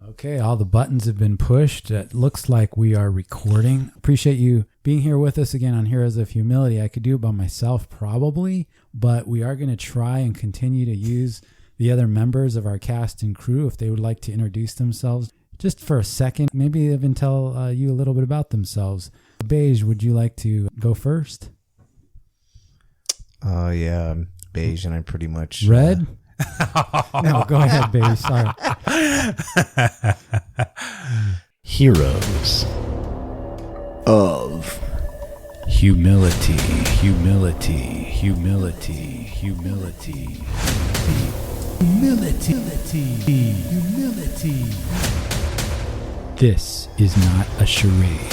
Okay, all the buttons have been pushed. It looks like we are recording. Appreciate you being here with us again on Heroes of Humility. I could do it by myself probably, but we are going to try and continue to use the other members of our cast and crew if they would like to introduce themselves. Just for a second, maybe even tell you a little bit about themselves. Beige, would you like to go first? Yeah, I'm Beige, and I'm pretty much... Red? No, go ahead, Beige. Sorry. Heroes of Humility, humility, humility, humility, humility, humility. This is not a charade.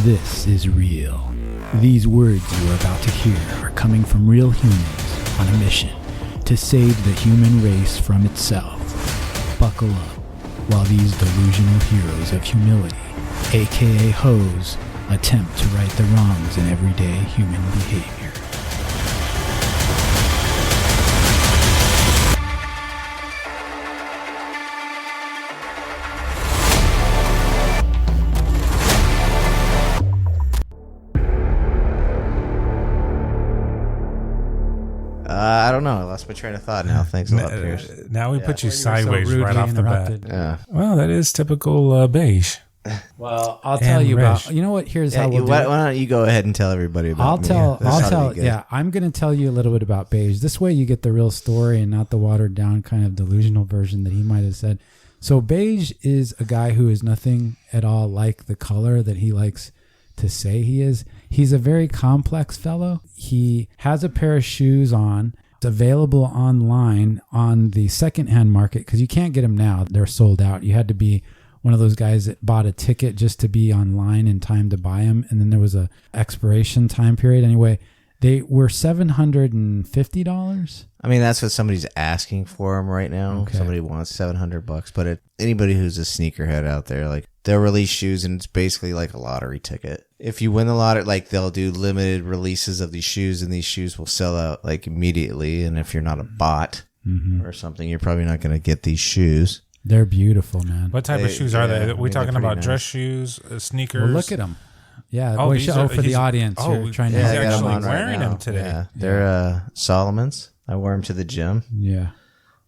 This is real. These words you are about to hear are coming from real humans on a mission to save the human race from itself. Buckle up while these delusional heroes of humility, aka HoHs, attempt to right the wrongs in everyday human behavior. I don't know. I lost my train of thought now. Thanks a lot, Pierce. Now we put you sideways right off the bat. Yeah. Well, that is typical Beige. Well, I'll tell you about. You know what? Here's how we'll do it. Why don't you go ahead and tell everybody about me? I'll tell. Yeah, I'm going to tell you a little bit about Beige. This way, you get the real story and not the watered down kind of delusional version that he might have said. So Beige is a guy who is nothing at all like the color that he likes to say he is. He's a very complex fellow. He has a pair of shoes on. It's available online on the secondhand market because you can't get them now. They're sold out. You had to be one of those guys that bought a ticket just to be online in time to buy them. And then there was a expiration time period. Anyway, they were $750. I mean, that's what somebody's asking for them right now. Okay. Somebody wants $700, but anybody who's a sneakerhead out there, like, they'll release shoes and it's basically like a lottery ticket. If you win the lottery, like, they'll do limited releases of these shoes and these shoes will sell out like immediately. And if you're not a bot or something, you're probably not going to get these shoes. They're beautiful, man. What type of shoes are they? Are we talking about dress shoes, sneakers? Well, look at them. Yeah, Oh, for the audience. You're trying to he's I got actually them on wearing right them today. Yeah, they're Solomon's. I wear them to the gym. Yeah.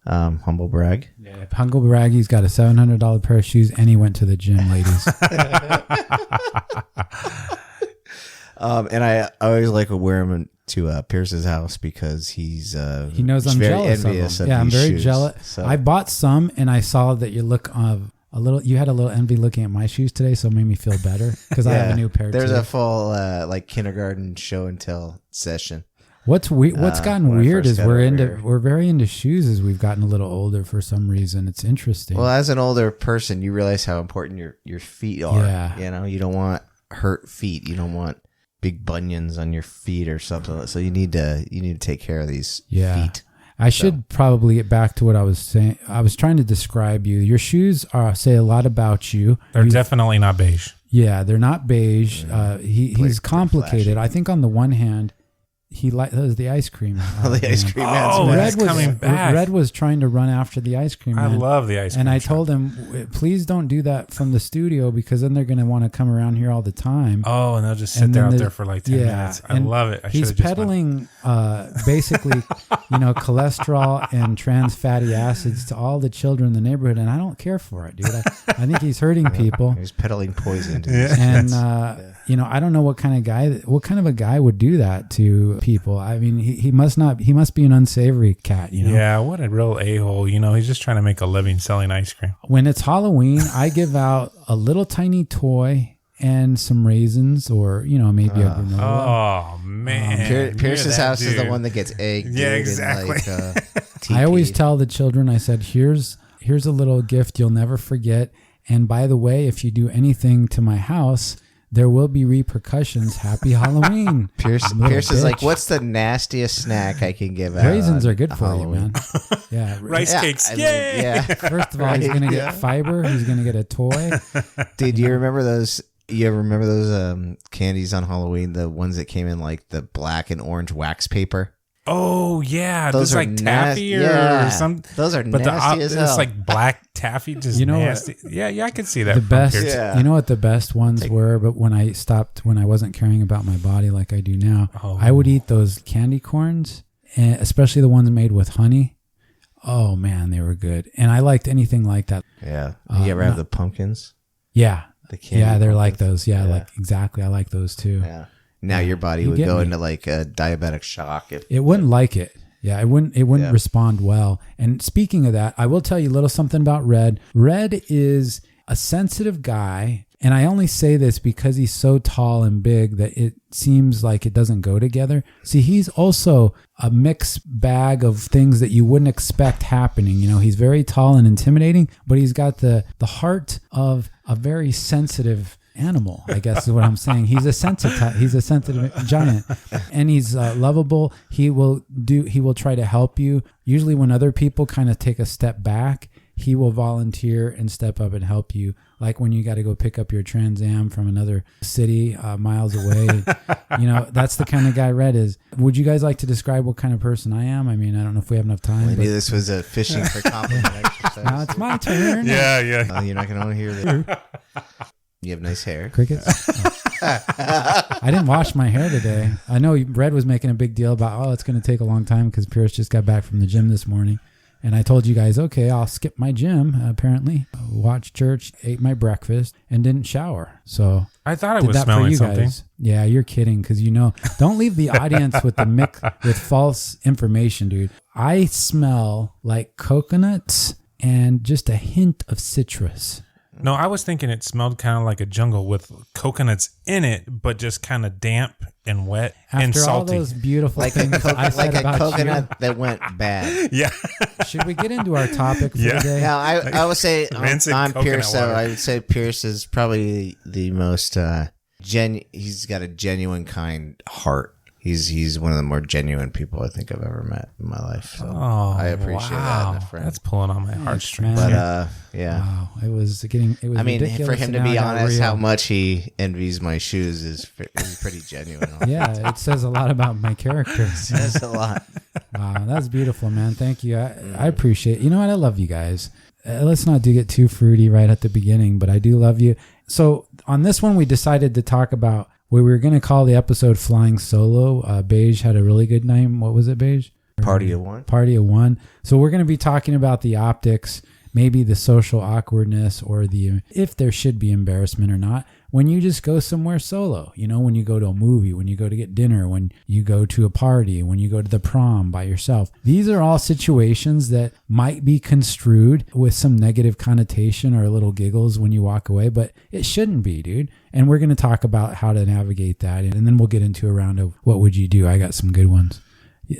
Humble brag. Yeah, Humble Brag, he's got a $700 pair of shoes and he went to the gym, ladies. And I always like to wear them to Pierce's house because he knows I'm very jealous envious of of them. Yeah, I'm these very shoes. jealous. So, I bought some and I saw that you look you had a little envy looking at my shoes today, so it made me feel better because I have a new pair. There's too. a full like kindergarten show and tell session. What's gotten when I weird first is got over we're here. very into shoes as we've gotten a little older for some reason. It's interesting. Well, as an older person, you realize how important your feet are. Yeah. You know, you don't want hurt feet. You don't want big bunions on your feet or something. So you need to take care of these feet. I should probably get back to what I was saying. I was trying to describe you. Your shoes say a lot about you. They're definitely not beige. Yeah, they're not beige. He's complicated. flashy. I think on the one hand, that was the ice cream. The ice cream man's Oh, back. that's coming back. Red was trying to run after the ice cream I man. love the ice cream. And I truck. told him, please don't do that from the studio because then they're going to want to come around here all the time. Oh, and they'll just sit And there then out the- there for like 10 minutes. I and love it. He's peddling basically, cholesterol and trans fatty acids to all the children in the neighborhood, and I don't care for it, dude. I think he's hurting people. He's peddling poison. To Yeah. these And I don't know what kind of a guy would do that to people. I mean, he must be an unsavory cat, Yeah, what a real a-hole. He's just trying to make a living selling ice cream. When it's Halloween, I give out a little tiny toy and some raisins or, maybe a granola. Oh, man. Pierce's You're that house is the dude. one that gets egged. Yeah, dude, exactly. And I always TP'd. tell the children, I said, here's a little gift you'll never forget. And by the way, if you do anything to my house, there will be repercussions. Happy Halloween. Pierce is bitch. like, what's the nastiest snack I can give out? Raisins on are good for Halloween? you, man. Yeah. Rice cakes. I mean, Yay! yeah. First of all, he's going to get fiber. He's going to get a toy. Dude, do you remember those? You ever remember those candies on Halloween? The ones that came in like the black and orange wax paper? Oh yeah, Those this are like taffy or some. Those are But nasty as hell. it's like black taffy, just You know what? nasty. Yeah, I could see that. The from best, here. Yeah. you know what the best ones were? But when I wasn't caring about my body like I do now, Oh. I would eat those candy corns, and especially the ones made with honey. Oh man, they were good. And I liked anything like that. Yeah. You ever have the pumpkins? Yeah. The candy Yeah, they're like pumpkins? those. Yeah, like exactly. I like those too. Yeah. Now your body You would get go me. into like a diabetic shock if It wouldn't like it. Yeah, it wouldn't Yeah. respond well. And speaking of that, I will tell you a little something about Red. Red is a sensitive guy, and I only say this because he's so tall and big that it seems like it doesn't go together. See, he's also a mixed bag of things that you wouldn't expect happening. You know, he's very tall and intimidating, but he's got the heart of a very sensitive animal, I guess is what I'm saying. He's a sensitive giant, and he's lovable. He will try to help you. Usually when other people kind of take a step back, he will volunteer and step up and help you. Like when you got to go pick up your Trans Am from another city miles away. You know, that's the kind of guy Red is. Would you guys like to describe what kind of person I am? I mean, I don't know if we have enough time. I but knew this was a fishing for compliment exercise. now it's my turn. Yeah. You're not going to want to hear that. You have nice hair. Crickets? Oh. I didn't wash my hair today. I know Red was making a big deal about, it's going to take a long time because Pierce just got back from the gym this morning. And I told you guys, okay, I'll skip my gym, apparently. Watched church, ate my breakfast, and didn't shower. So I thought I did was that for smelling you something. guys. Yeah, you're kidding because don't leave the audience with with false information, dude. I smell like coconuts and just a hint of citrus. No, I was thinking it smelled kind of like a jungle with coconuts in it, but just kind of damp and wet and After all salty. those beautiful Like things I said like a about coconut that went bad. Yeah. you, should we get into our topic for Yeah. today? Now, I would say Rancid on coconut Pierce, though, water. I would say Pierce is probably the most he's got a genuine kind heart. He's one of the more genuine people I think I've ever met in my life. So I appreciate that in a friend. That's pulling on my heartstrings. man. But yeah. Wow, it was I mean, ridiculous, for him and to now be I got honest, real. how much he envies my shoes is pretty genuine. Yeah, it says a lot about my character. That's a lot. Wow, that's beautiful, man. Thank you. I appreciate. You know what? I love you guys. Let's not get too fruity right at the beginning, but I do love you. So on this one, we decided to talk about what we were going to call the episode "Flying Solo." Beige had a really good name. What was it, Beige? Party of one. Party of one. So we're going to be talking about the optics, maybe the social awkwardness, or if there should be embarrassment or not when you just go somewhere solo. You know, when you go to a movie, when you go to get dinner, when you go to a party, when you go to the prom by yourself. These are all situations that might be construed with some negative connotation or little giggles when you walk away, but it shouldn't be, dude. And we're going to talk about how to navigate that, and then we'll get into a round of what would you do. I got some good ones.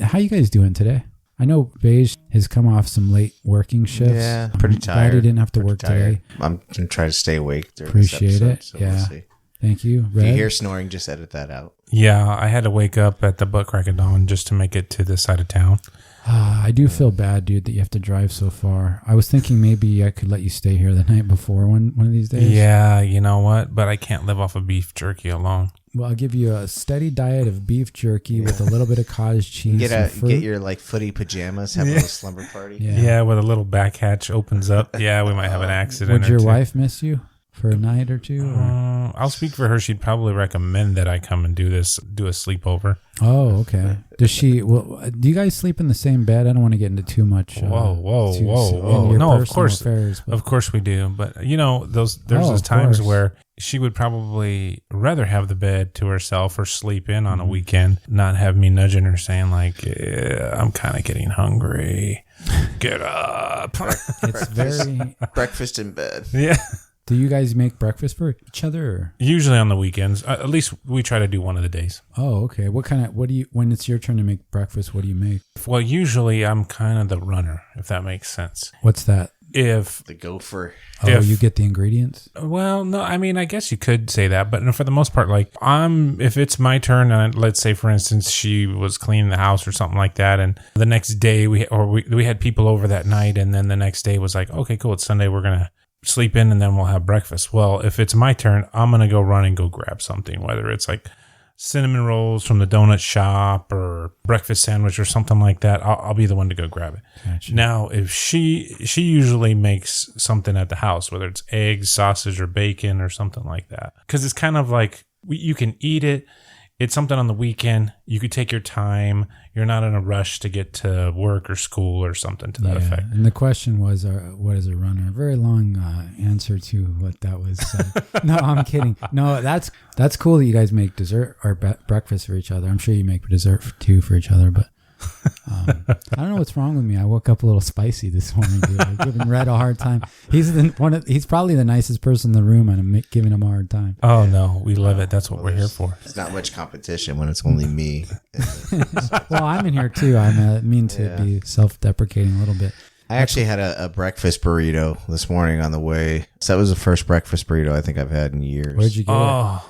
How you guys doing today? I know Beige has come off some late working shifts. Yeah, pretty I'm glad tired. he didn't have to Pretty work tired. today. I'm going to try to stay awake during Appreciate this episode. it. So Yeah. we'll see. Thank you. If you Red? hear snoring, just edit that out. Yeah, I had to wake up at the butt crack of dawn just to make it to this side of town. I do feel bad, dude, that you have to drive so far. I was thinking maybe I could let you stay here the night before one of these days. Yeah, you know what? But I can't live off of beef jerky alone. Well, I'll give you a steady diet of beef jerky with a little bit of cottage cheese and fruit. Get your like footy pajamas, have a little slumber party. Yeah, where the little back hatch opens up. Yeah, we might have an accident. Would your or two. wife miss you for a night or two? Or? I'll speak for her. She'd probably recommend that I come and do a sleepover. Oh, okay. Does she? Well, do you guys sleep in the same bed? I don't want to get into too much. Whoa. into your No, of personal course, affairs, but- of course we do. But you know, there's Oh, those of times course. where she would probably rather have the bed to herself or sleep in Mm-hmm. on a weekend, not have me nudging her saying like, I'm kind of getting hungry. Get up. It's very. Breakfast in bed. Yeah. Do you guys make breakfast for each other? Or? Usually on the weekends. At least we try to do one of the days. Oh, okay. What do you? When it's your turn to make breakfast, what do you make? Well, usually I'm kind of the runner, if that makes sense. What's that? If The gopher. Oh, If- you get the ingredients. Well, no, I mean, I guess you could say that, but for the most part, like if it's my turn, and let's say, for instance, she was cleaning the house or something like that, and the next day we had people over that night, and then the next day was like, okay, cool, it's Sunday, we're gonna sleep in, and then we'll have breakfast. Well, if it's my turn, I'm gonna go run and go grab something, whether it's like cinnamon rolls from the donut shop or breakfast sandwich or something like that, I'll be the one to go grab it. Gotcha. Now, if she usually makes something at the house, whether it's eggs, sausage, or bacon or something like that, because it's kind of like you can eat it. It's something on the weekend. You could take your time. You're not in a rush to get to work or school or something to that effect. And the question was, what is a runner? A very long answer to what that was. No, I'm kidding. No, that's cool that you guys make dessert or breakfast for each other. I'm sure you make dessert too for each other, but I don't know what's wrong with me. I woke up a little spicy this morning, dude. I'm giving Red a hard time. He's probably the nicest person in the room, and I'm giving him a hard time. Oh no, we love it. That's what we're here for. There's not much competition when it's only me. Well, I'm in here too. I mean to be self-deprecating a little bit. I actually had a breakfast burrito this morning on the way. So that was the first breakfast burrito I think I've had in years. Where'd you get it?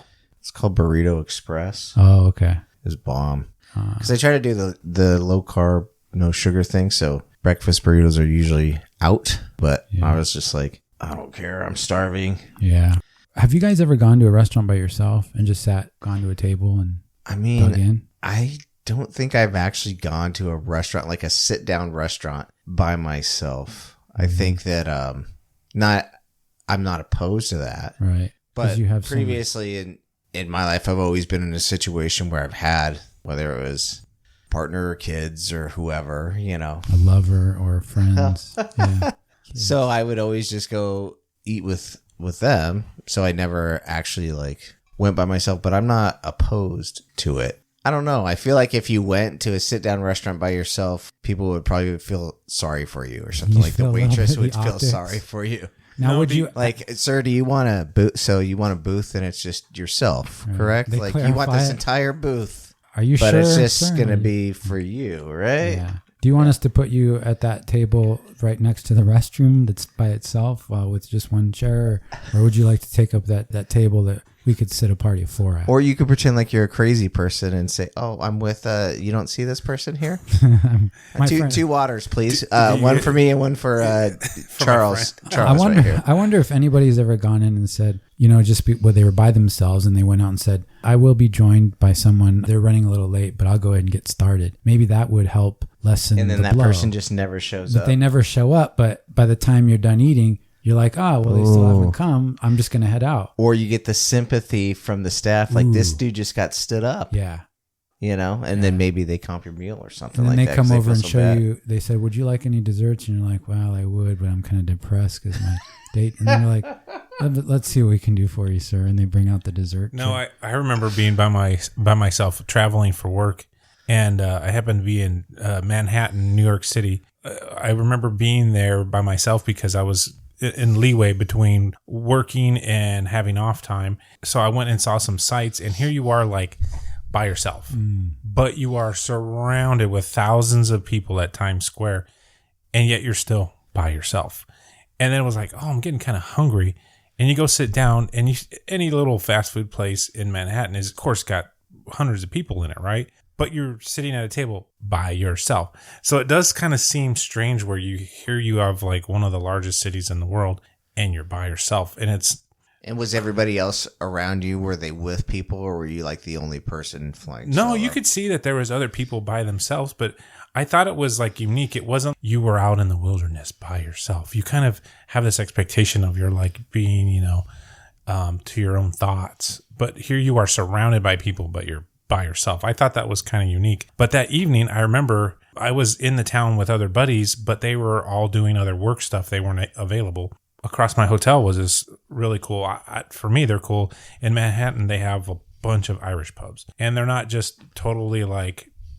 It's called Burrito Express. Oh, okay. It was bomb. Because I try to do the low carb, no sugar thing. So breakfast burritos are usually out. But I was just like, I don't care. I'm starving. Yeah. Have you guys ever gone to a restaurant by yourself and just gone to a table and dug in? I don't think I've actually gone to a restaurant, like a sit down restaurant by myself. I think that I'm not opposed to that. Right. But you have previously in my life, I've always been in a situation where I've had, whether it was partner or kids or whoever, a lover or friends. Yeah. So I would always just go eat with them. So I never actually went by myself, but I'm not opposed to it. I don't know. I feel like if you went to a sit down restaurant by yourself, people would probably feel sorry for you or something. Like the waitress would feel sorry for you. Now, would you sir? Do you want a booth? So you want a booth, and it's just yourself, correct? Like you want this entire booth. Are you sure? But it's just going to be for you, right? Yeah. Do you want us to put you at that table right next to the restroom that's by itself with just one chair? Or would you like to take up that table that we could sit a party of 4 at? Or you could pretend like you're a crazy person and say, oh, I'm with, you don't see this person here? Two waters, please. One for me and one for Charles. I wonder if anybody's ever gone in and said, they were by themselves and they went out and said, I will be joined by someone. They're running a little late, but I'll go ahead and get started. Maybe that would help lessen the blow. And then that person just never shows up. They never show up, but by the time you're done eating, you're like, oh, well, they still haven't come. I'm just going to head out. Or you get the sympathy from the staff, like this dude just got stood up. Yeah. And then maybe they comp your meal or something like that. And then they come over and show you, they said, would you like any desserts? And you're like, well, I would, but I'm kind of depressed because my date. And then you're like, let's see what we can do for you, sir. And they bring out the dessert. No, I remember being by myself traveling for work. And I happened to be in Manhattan, New York City. I remember being there by myself because I was in leeway between working and having off time. So I went and saw some sights, and here you are by yourself, but you are surrounded with thousands of people at Times Square, and yet you're still by yourself. And then it was like, oh, I'm getting kind of hungry. And you go sit down, and any little fast food place in Manhattan is, of course, got hundreds of people in it, right? But you're sitting at a table by yourself. So it does kind of seem strange where you have one of the largest cities in the world and you're by yourself. And was everybody else around you, were they with people, or were you the only person flying? No, you could see that there was other people by themselves, but I thought it was unique. It wasn't you were out in the wilderness by yourself. You kind of have this expectation of you're being, to your own thoughts. But here you are surrounded by people, but you're by yourself. I thought that was kind of unique. But that evening, I remember I was in the town with other buddies, but they were all doing other work stuff. They weren't available. Across my hotel was this really cool. For me, they're cool. In Manhattan, they have a bunch of Irish pubs. And they're not just totally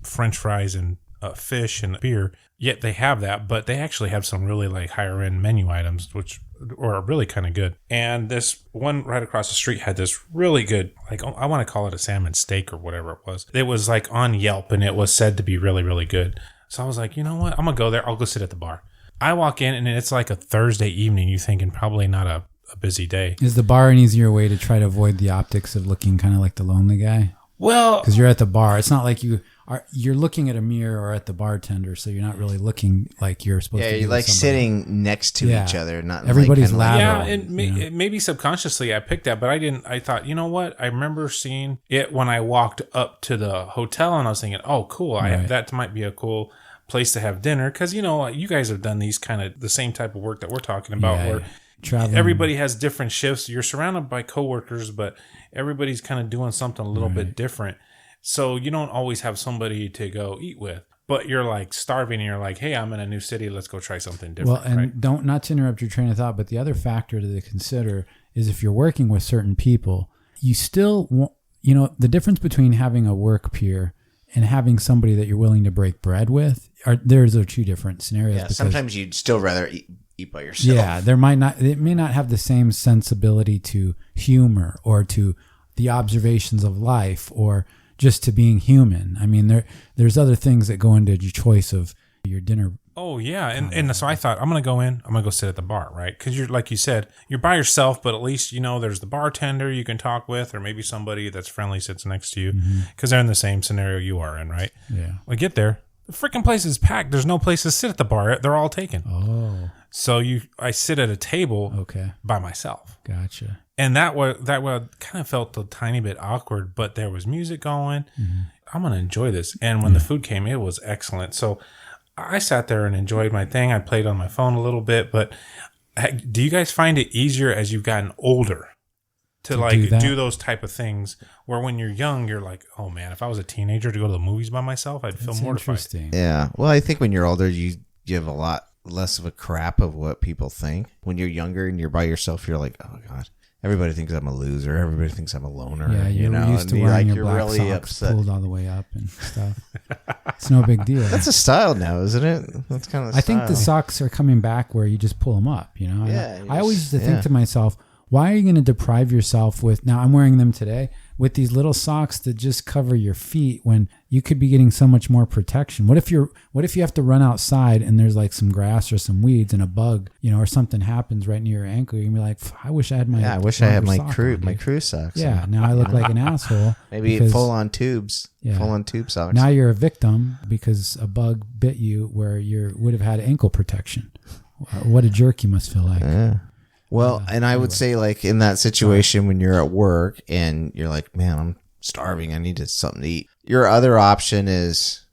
French fries and fish and beer. Yet they have that, but they actually have some really higher end menu items, which are really kind of good. And this one right across the street had this really good, I want to call it a salmon steak or whatever it was. It was on Yelp, and it was said to be really, really good. So I was like, you know what? I'm going to go there. I'll go sit at the bar. I walk in, and it's a Thursday evening. You thinking probably not a busy day. Is the bar an easier way to try to avoid the optics of looking kind of like the lonely guy? Well, because you're at the bar. It's not like you you're looking at a mirror or at the bartender, so you're not really looking like you're supposed to. Yeah, be you're with like somebody. sitting next to each other, not Everybody's like, lateral. Yeah, and maybe subconsciously I picked that, but I didn't. I thought, you know what? I remember seeing it when I walked up to the hotel, and I was thinking, oh, cool. That might be a cool place to have dinner, because you guys have done these kind of the same type of work that we're talking about, where traveling. Everybody has different shifts. You're surrounded by coworkers, but everybody's kind of doing something a little bit different. So you don't always have somebody to go eat with, but you're like starving and you're like, hey, I'm in a new city. Let's go try something different. Well, and not to interrupt your train of thought, but the other factor to consider is if you're working with certain people, you still want, the difference between having a work peer and having somebody that you're willing to break bread with, there's two different scenarios. Yeah, sometimes you'd still rather eat by yourself. Yeah, it may not have the same sensibility to humor or to the observations of life or just to being human. I mean, there's other things that go into your choice of your dinner. Oh yeah, and so I thought I'm gonna go sit at the bar, right? Because you're, like you said, you're by yourself, but at least there's the bartender you can talk with, or maybe somebody that's friendly sits next to you, because they're in the same scenario you are in, right? Yeah. I get there, the freaking place is packed. There's no place to sit at the bar. They're all taken. Oh. So I sit at a table by myself. Gotcha. And that kind of felt a tiny bit awkward, but there was music going. I'm going to enjoy this. And when the food came, it was excellent. So I sat there and enjoyed my thing. I played on my phone a little bit, but do you guys find it easier as you've gotten older to like do those type of things, where when you're young, you're like, oh man, if I was a teenager to go to the movies by myself, I'd feel mortified. Yeah. Well, I think when you're older, you give a lot less of a crap of what people think. When you're younger and you're by yourself, you're like, oh God, everybody thinks I'm a loser. Everybody thinks I'm a loner. Yeah, you're used to wearing your black socks pulled all the way up and stuff. It's no big deal. That's a style now, isn't it? That's kind of. I think the socks are coming back where you just pull them up. Yeah. I always used to think to myself, why are you going to deprive yourself with? Now I'm wearing them today with these little socks that just cover your feet when you could be getting so much more protection. What if you have to run outside and there's like some grass or some weeds and a bug, or something happens right near your ankle? You're gonna be like, I wish I had my. Yeah, I wish I had my crew socks. Yeah, now I look like an asshole. Maybe full on tubes. Yeah. Full on tube socks. Now you're a victim because a bug bit you where you would have had ankle protection. What a jerk you must feel like. Yeah. Well, and I would say, like, in that situation when you're at work and you're like, man, I'm starving, I need something to eat. Your other option is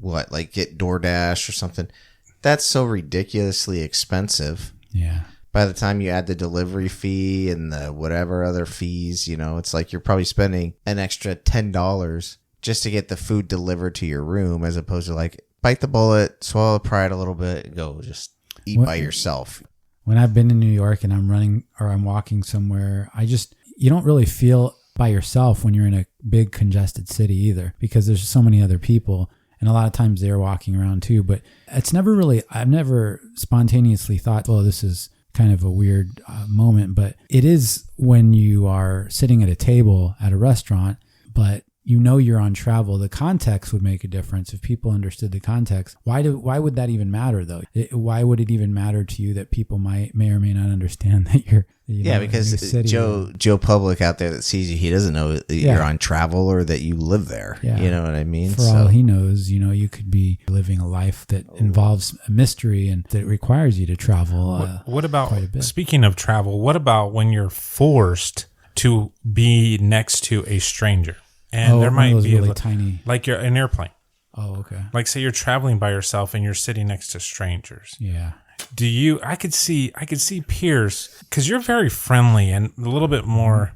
what? Like get DoorDash or something. That's so ridiculously expensive. Yeah. By the time you add the delivery fee and the whatever other fees, it's like you're probably spending an extra $10 just to get the food delivered to your room, as opposed to like bite the bullet, swallow the pride a little bit, and go just eat by yourself. When I've been in New York and I'm running or I'm walking somewhere, you don't really feel by yourself when you're in a big congested city either, because there's so many other people, and a lot of times they're walking around too. But I've never spontaneously thought, oh, this is kind of a weird moment, but it is when you are sitting at a table at a restaurant, but you're on travel. The context would make a difference if people understood the context. Why would that even matter though? Why would it even matter to you that people may or may not understand that you're because Joe Public out there that sees you, he doesn't know that you're on travel or that you live there. Yeah. You know what I mean? For all he knows, you could be living a life that involves a mystery and that requires you to travel. What about, speaking of travel, what about when you're forced to be next to a stranger? And there might be really tiny, like you're an airplane. Oh, okay. Like say you're traveling by yourself and you're sitting next to strangers. Yeah. I could see Pierce, because you're very friendly and a little bit more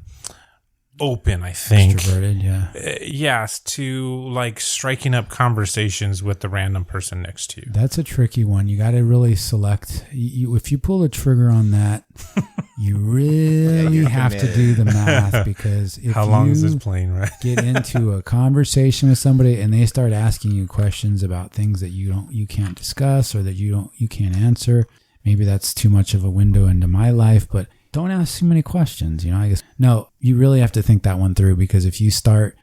open, I think. Extroverted, yeah. Yes, to like striking up conversations with the random person next to you. That's a tricky one. You got to really select. If you pull the trigger on that, you really have to do the math, because if how long is this plane, right? Get into a conversation with somebody and they start asking you questions about things that you can't discuss or that you can't answer. Maybe that's too much of a window into my life, but don't ask too many questions, I guess. No, you really have to think that one through, because if you start,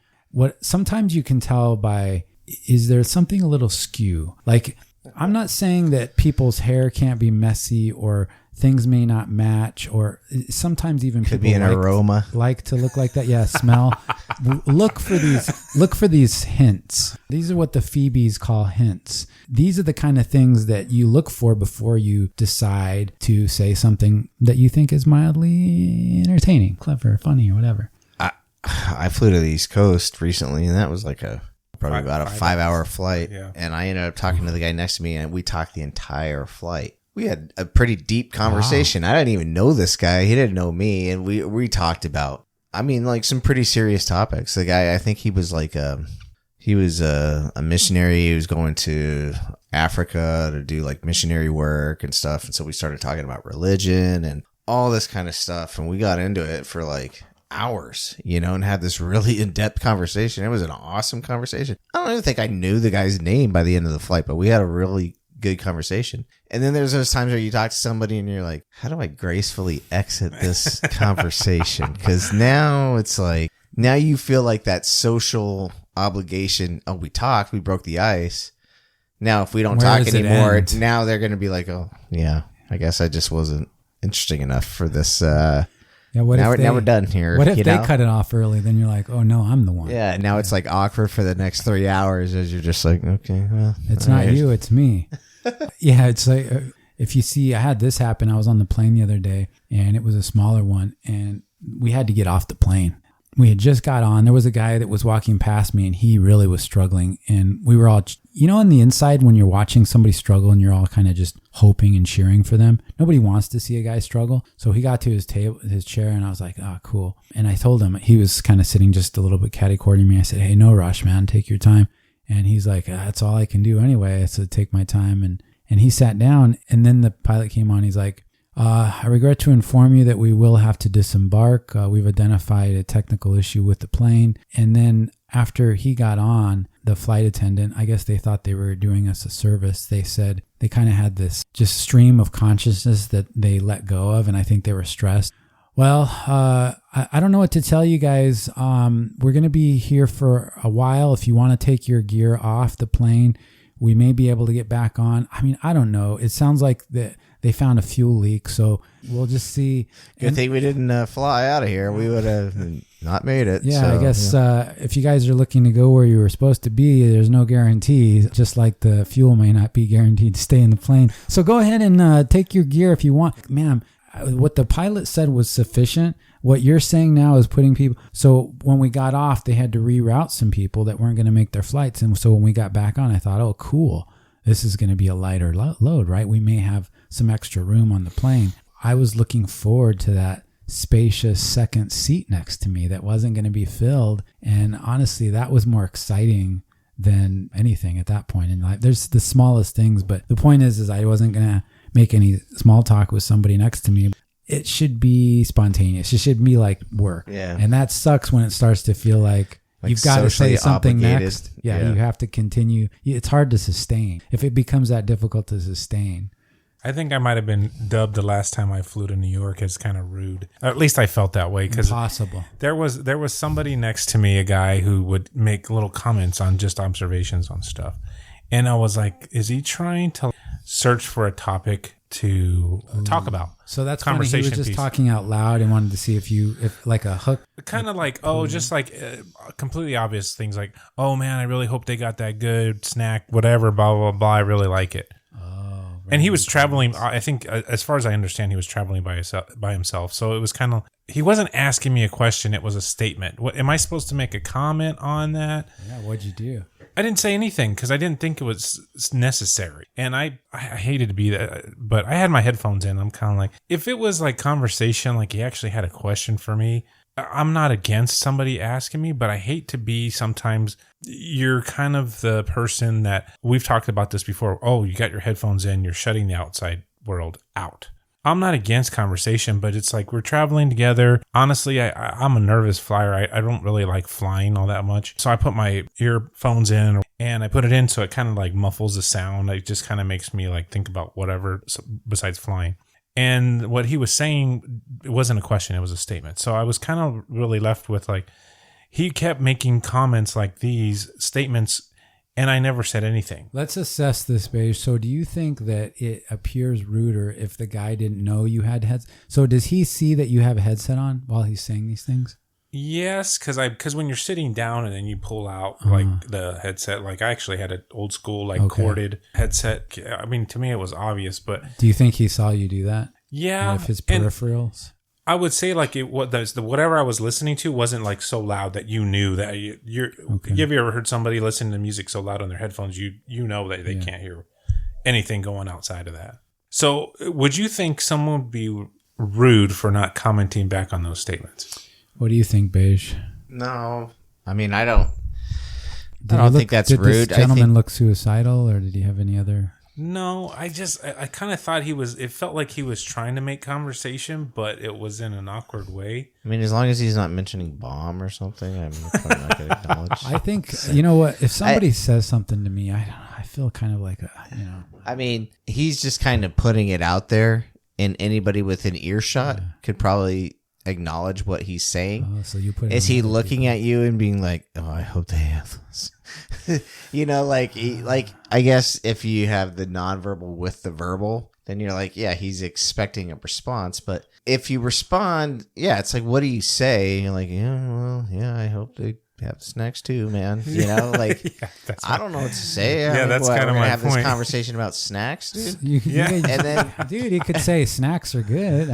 sometimes you can tell by, is there something a little skew? Like, I'm not saying that people's hair can't be messy or things may not match, or sometimes even Could people be an aroma. like to look like that. Yeah, smell. Look for these hints. These are what the Phoebes call hints. These are the kind of things that you look for before you decide to say something that you think is mildly entertaining, clever, funny, or whatever. I flew to the East Coast recently, and that was like probably about a 5-hour flight. Yeah. And I ended up talking to the guy next to me, and we talked the entire flight. We had a pretty deep conversation. Wow. I didn't even know this guy. He didn't know me. And we talked about, I mean, like some pretty serious topics. The guy, I think he was like a missionary. He was going to Africa to do like missionary work and stuff. And so we started talking about religion and all this kind of stuff. And we got into it for like hours, and had this really in-depth conversation. It was an awesome conversation. I don't even think I knew the guy's name by the end of the flight, but we had a really good conversation. And then there's those times where you talk to somebody and you're like, how do I gracefully exit this conversation? Because now it's like, now you feel like that social obligation. Oh, we talked, we broke the ice. Now, if we don't talk anymore, now they're going to be like, oh, yeah, I guess I just wasn't interesting enough for this. Yeah, now we're done here. What if they cut it off early? Then you're like, oh, no, I'm the one. Yeah, now it's like awkward for the next 3 hours as you're just like, okay, well. It's not you, it's me. Yeah, it's like, if you see, I had this happen. I was on the plane the other day, and it was a smaller one, and we had to get off the plane. We had just got on. There was a guy that was walking past me, and he really was struggling. And we were all, on the inside, when you're watching somebody struggle and you're all kind of just hoping and cheering for them, nobody wants to see a guy struggle. So he got to his chair, and I was like, oh, cool. And I told him, he was kind of sitting just a little bit catty-cornering me. I said, hey, no rush, man. Take your time. And he's like, that's all I can do anyway. I said, take my time. And he sat down, and then the pilot came on. He's like, I regret to inform you that we will have to disembark. We've identified a technical issue with the plane. And then after he got on, the flight attendant, I guess they thought they were doing us a service. They said they kind of had this just stream of consciousness that they let go of, and I think they were stressed. Well, I don't know what to tell you guys. We're going to be here for a while. If you want to take your gear off the plane, we may be able to get back on. I mean, I don't know. It sounds like they found a fuel leak, so we'll just see. Good thing we didn't fly out of here. We would have not made it. Yeah, so, I guess if you guys are looking to go where you were supposed to be, there's no guarantee, just like the fuel may not be guaranteed to stay in the plane. So go ahead and take your gear if you want. Ma'am, what the pilot said was sufficient. What you're saying now is putting people. So when we got off, they had to reroute some people that weren't going to make their flights. And so when we got back on, I thought, oh, cool. This is going to be a lighter load, right? We may have some extra room on the plane. I was looking forward to that spacious second seat next to me that wasn't going to be filled. And honestly, that was more exciting than anything at that point in life. There's the smallest things, but the point is I wasn't going to make any small talk with somebody next to me. It should be spontaneous. It should be like work. Yeah. And that sucks when it starts to feel like you've got to say something obligated. next. Yeah, you have to continue. It's hard to sustain if it becomes that difficult to sustain. I think I might have been dubbed the last time I flew to New York as kind of rude. Or at least I felt that way because Impossible. There was somebody next to me, a guy who would make little comments on just observations on stuff, and I was like, "Is he trying to search for a topic to talk about?" So that's conversation. He was just talking out loud and wanted to see if like a hook. Kind of like, just like completely obvious things like, "Oh man, I really hope they got that good snack, whatever, blah blah blah. I really like it." And he was traveling, I think, as far as I understand, he was traveling by himself. So it was kind of, he wasn't asking me a question. It was a statement. What, am I supposed to make a comment on that? Yeah, what'd you do? I didn't say anything because I didn't think it was necessary. And I hated to be that, but I had my headphones in. I'm kind of like, if it was like conversation, like he actually had a question for me, I'm not against somebody asking me, but I hate to be sometimes you're kind of the person that we've talked about this before. Oh, you got your headphones in, you're shutting the outside world out. I'm not against conversation, but it's like we're traveling together. Honestly, I'm a nervous flyer. I don't really like flying all that much. So I put my earphones in and I put it in so it kind of like muffles the sound. It just kind of makes me like think about whatever besides flying. And what he was saying, it wasn't a question, it was a statement. So I was kind of really left with like, he kept making comments like these statements, and I never said anything. Let's assess this, Beige. So do you think that it appears ruder if the guy didn't know you had headsets? So does he see that you have a headset on while he's saying these things? Yes, because when you're sitting down and then you pull out like the headset, like I actually had an old school like corded headset. I mean, to me it was obvious, but do you think he saw you do that? Yeah, with his peripherals. I would say like whatever I was listening to wasn't like so loud that you knew that you're. Okay. Have you ever heard somebody listen to music so loud on their headphones you know that they can't hear anything going outside of that? So would you think someone would be rude for not commenting back on those statements? What do you think, Beige? No, I mean I don't think that's rude. Did this gentleman look suicidal, or did he have any other? No, I kind of thought it felt like he was trying to make conversation, but it was in an awkward way. I mean, as long as he's not mentioning bomb or something, I'm probably not going to acknowledge. I think, you know what, if somebody says something to me, I feel kind of like, I mean, he's just kind of putting it out there, and anybody within earshot could probably acknowledge what he's saying. Oh, so you put it Is he looking people. at you and being like, "Oh, I hope they have this," like I guess if you have the nonverbal with the verbal, then you're like, yeah, he's expecting a response. But if you respond, it's like, what do you say? You're like, I hope they have snacks too, man. Like I don't know what to say. That's kind of my have point. This conversation about snacks, dude. And then, dude, he could say snacks are good.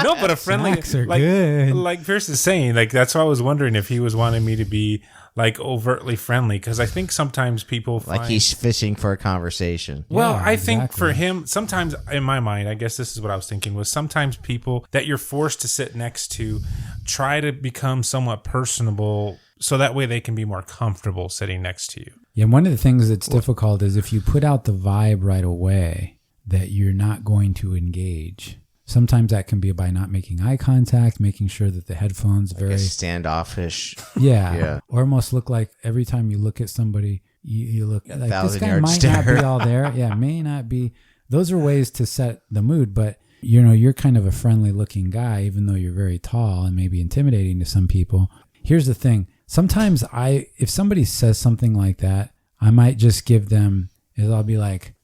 No, but a friendly snacks are good. Like Pierce is saying, like that's why I was wondering if he was wanting me to be like overtly friendly, because I think sometimes people find, like he's fishing for a conversation. Well, I think for him, sometimes in my mind, I guess this is what I was thinking, was sometimes people that you're forced to sit next to try to become somewhat personable so that way they can be more comfortable sitting next to you. Yeah, one of the things that's difficult is if you put out the vibe right away that you're not going to engage. Sometimes that can be by not making eye contact, making sure that the headphones very standoffish. Yeah. Or almost look like every time you look at somebody, you look like this guy might not be all there. Yeah, may not be. Those are ways to set the mood, but you're kind of a friendly looking guy, even though you're very tall and maybe intimidating to some people. Here's the thing. Sometimes if somebody says something like that, I might just give them, I'll be like,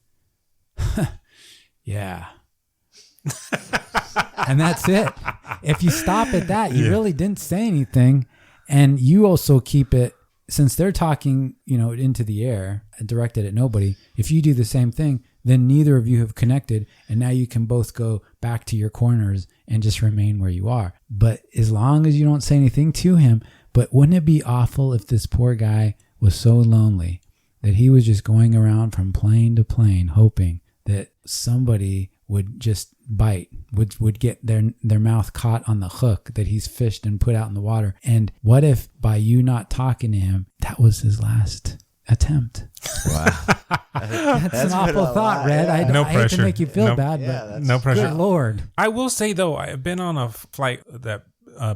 yeah. And that's it. If you stop at that, you really didn't say anything. And you also keep it, since they're talking, into the air and directed at nobody. If you do the same thing, then neither of you have connected. And now you can both go back to your corners and just remain where you are. But as long as you don't say anything to him, but wouldn't it be awful if this poor guy was so lonely that he was just going around from plane to plane, hoping that somebody would just bite, would get their mouth caught on the hook that he's fished and put out in the water. And what if by you not talking to him, that was his last attempt? Wow. That's an awful thought, Red. Yeah. I hate to make you feel bad, but no pressure. Good Lord. I will say, though, I've been on a flight that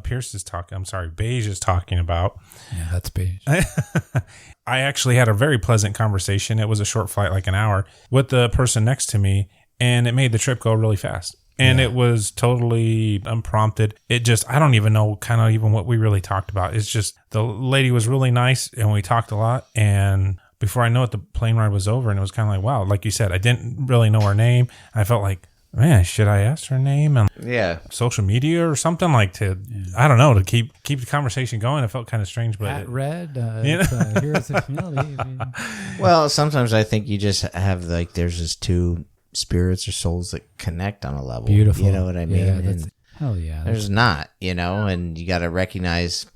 Beige is talking about. Yeah, that's Beige. I actually had a very pleasant conversation. It was a short flight, like an hour, with the person next to me, and it made the trip go really fast. And it was totally unprompted. It just, I don't even know kind of even what we really talked about. It's just the lady was really nice and we talked a lot. And before I know it, the plane ride was over and it was kind of like, wow, like you said, I didn't really know her name. I felt like, man, should I ask her name on social media or something like I don't know, to keep the conversation going. It felt kind of strange, but At Red, here's the humility. Well, sometimes I think you just have there's just two spirits or souls that connect on a level. Beautiful. You know what I mean? Yeah, hell yeah. There's not, and you got to recognize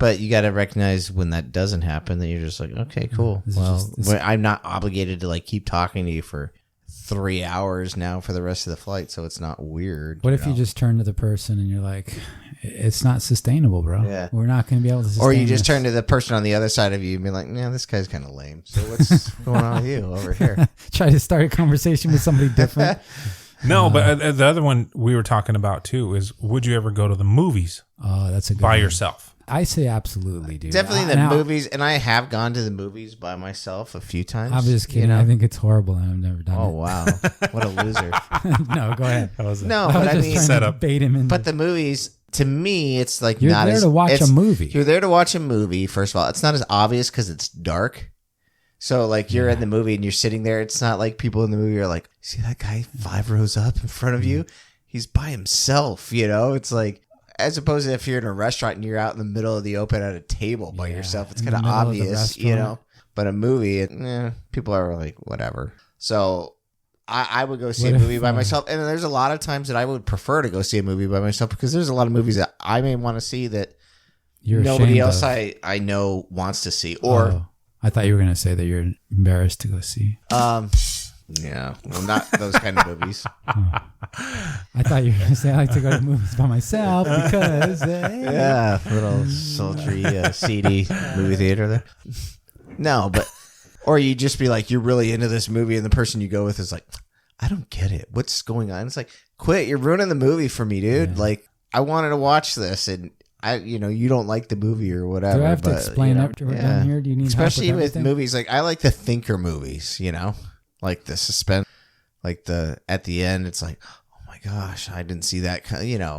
when that doesn't happen, that you're just like, okay, cool. I'm not obligated to keep talking to you for 3 hours now for the rest of the flight, so it's not weird. What if you just turn to the person and you're like, it's not sustainable, bro. Yeah. We're not going to be able to sustain Or you just this. turn to the person on the other side of you and be like, yeah, this guy's kind of lame. So what's going on with you over here? Try to start a conversation with somebody different. No, but the other one we were talking about too is, would you ever go to the movies that's a good by one. yourself? I say absolutely, dude. Definitely the movies, and I have gone to the movies by myself a few times. I'm just kidding. I think it's horrible, and I've never done it. Oh, wow. What a loser. No, go ahead. No, I but was I just mean, trying set to up. bait him in. But the movies, to me, it's like You're not there as to watch a movie. You're there to watch a movie. First of all, it's not as obvious because it's dark. So like you're in the movie and you're sitting there. It's not like people in the movie are like, see that guy 5 rows up in front of you? He's by himself, you know? It's like, as opposed to if you're in a restaurant and you're out in the middle of the open at a table by yourself, it's kind of obvious, you know? But a movie, people are like, whatever. So I would go see a movie by myself. And there's a lot of times that I would prefer to go see a movie by myself because there's a lot of movies that I may want to see that nobody else I know wants to see. Or I thought you were going to say that you're embarrassed to go see. Yeah. Well, not those kind of movies. I thought you were going to say I like to go to movies by myself because... Yeah, little sultry, seedy movie theater there. No, but... Or you just be like, you're really into this movie and the person you go with is like, I don't get it. What's going on? It's like, quit. You're ruining the movie for me, dude. Yeah. Like, I wanted to watch this and... you don't like the movie or whatever. Do I have to explain after we're done here? Do you need especially help with movies? Like I like the thinker movies, like the suspense, like at the end, it's like, oh my gosh, I didn't see that.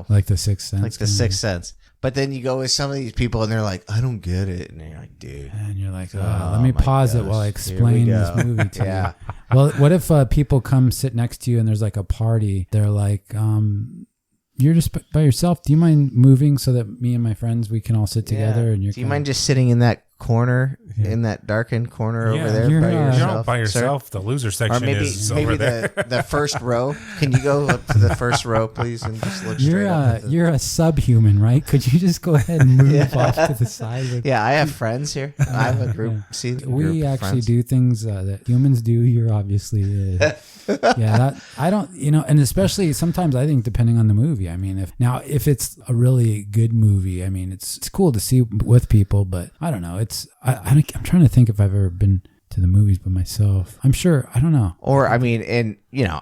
Like the Sixth Sense. Like the Sixth Sense. But then you go with some of these people and they're like, I don't get it, and you're like, dude. And you're like, let me pause it while I explain this movie to you. Well, what if people come sit next to you and there's like a party? They're like, you're just by yourself. Do you mind moving so that me and my friends, we can all sit together? And do you mind just sitting in that corner, in that darkened corner over there by yourself? You're not by yourself. Sir? The loser section is over there. the first row. Can you go up to the first row, please, and just look straight up? You're a subhuman, right? Could you just go ahead and move off to the side? I have friends here. I have a group. Yeah. See, we actually do things that humans do. You're obviously... I don't, and especially sometimes I think depending on the movie. I mean, if it's a really good movie, I mean, it's cool to see with people, but I don't know. I'm trying to think if I've ever been to the movies by myself. I'm sure. I don't know. Or, I mean, and,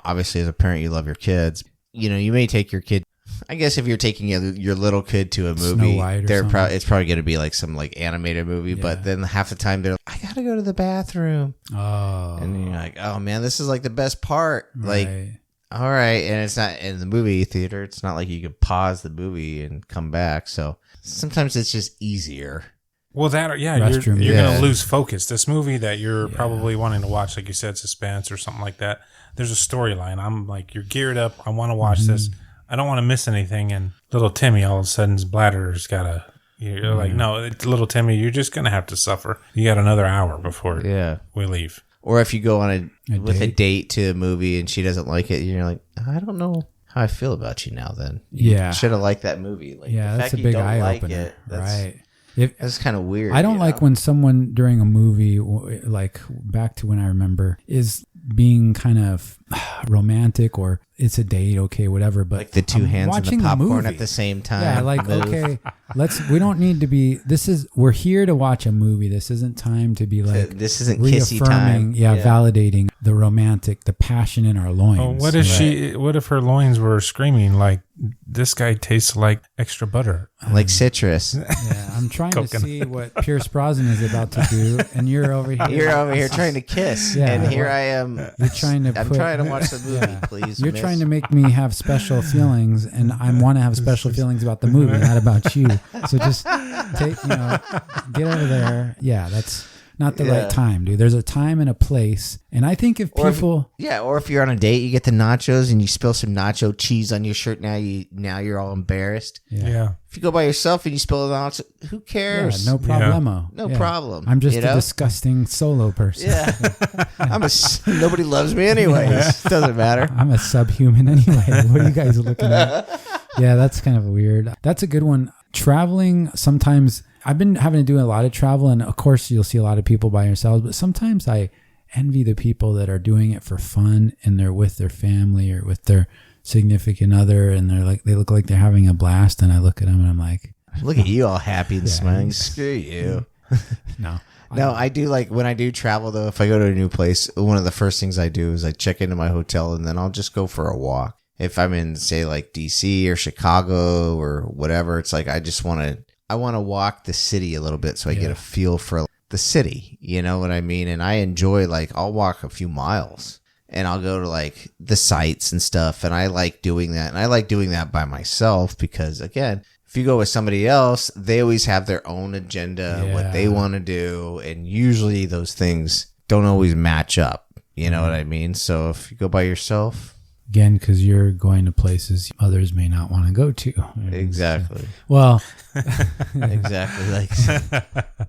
obviously as a parent, you love your kids. You may take your kid. I guess if you're taking your little kid to a movie, it's probably going to be like some like animated movie. Yeah. But then half the time they're like, I got to go to the bathroom. Oh. And you're like, oh man, this is like the best part. Right. Like, all right. And it's not in the movie theater. It's not like you could pause the movie and come back. So sometimes it's just easier. Well, you're going to lose focus. This movie that you're probably wanting to watch, like you said, suspense or something like that. There's a storyline. I'm like, you're geared up. I want to watch this. I don't want to miss anything. And little Timmy, all of a sudden, his bladder's got you're like, no, little Timmy, you're just going to have to suffer. You got another hour before we leave. Or if you go on a date to a movie and she doesn't like it, you're like, I don't know how I feel about you now then. Yeah. You should have liked that movie. Like, that's a big eye opener. Right. That's kind of weird. I don't like when someone during a movie, like back to when I remember, is being kind of romantic or it's a date, okay, whatever. But like the two hands and the popcorn at the same time. Yeah, like, okay, we don't need to be, we're here to watch a movie. This isn't time to be like, this isn't kissy time. Validating the romantic, the passion in our loins. Oh, what if her loins were screaming like, this guy tastes like extra butter? Like citrus. Yeah, I'm trying to see what Pierce Brosnan is about to do, and you're over here. You're over here trying to kiss, and here I am. You're trying to. I'm trying to watch the movie, please. You're trying to make me have special feelings, and I want to have special feelings about the movie, not about you. So just get over there. Yeah, that's not the right time, dude. There's a time and a place, and I think if people, or if you're on a date, you get the nachos and you spill some nacho cheese on your shirt. Now you're all embarrassed. Yeah. If you go by yourself and you spill the nacho, who cares? Yeah, no problemo. No problem. I'm just a disgusting solo person. Yeah. Nobody loves me anyways. Doesn't matter. I'm a subhuman anyway. What are you guys looking at? Yeah, that's kind of weird. That's a good one. Traveling, sometimes I've been having to do a lot of travel, and of course you'll see a lot of people by yourselves, but sometimes I envy the people that are doing it for fun and they're with their family or with their significant other, and they look like they're having a blast, and I look at them and I'm like, look at you all happy and smiling. Screw you. No, I do, like when I do travel though, if I go to a new place, one of the first things I do is I check into my hotel and then I'll just go for a walk. If I'm in, say, like DC or Chicago or whatever, it's like I want to walk the city a little bit so I get a feel for the city. You know what I mean? And I enjoy, like, I'll walk a few miles and I'll go to like the sites and stuff. And I like doing that. And I like doing that by myself because, again, if you go with somebody else, they always have their own agenda, what they want to do. And usually those things don't always match up. You know what I mean? So if you go by yourself. Again, because you're going to places others may not want to go to. Exactly. Well, exactly. Like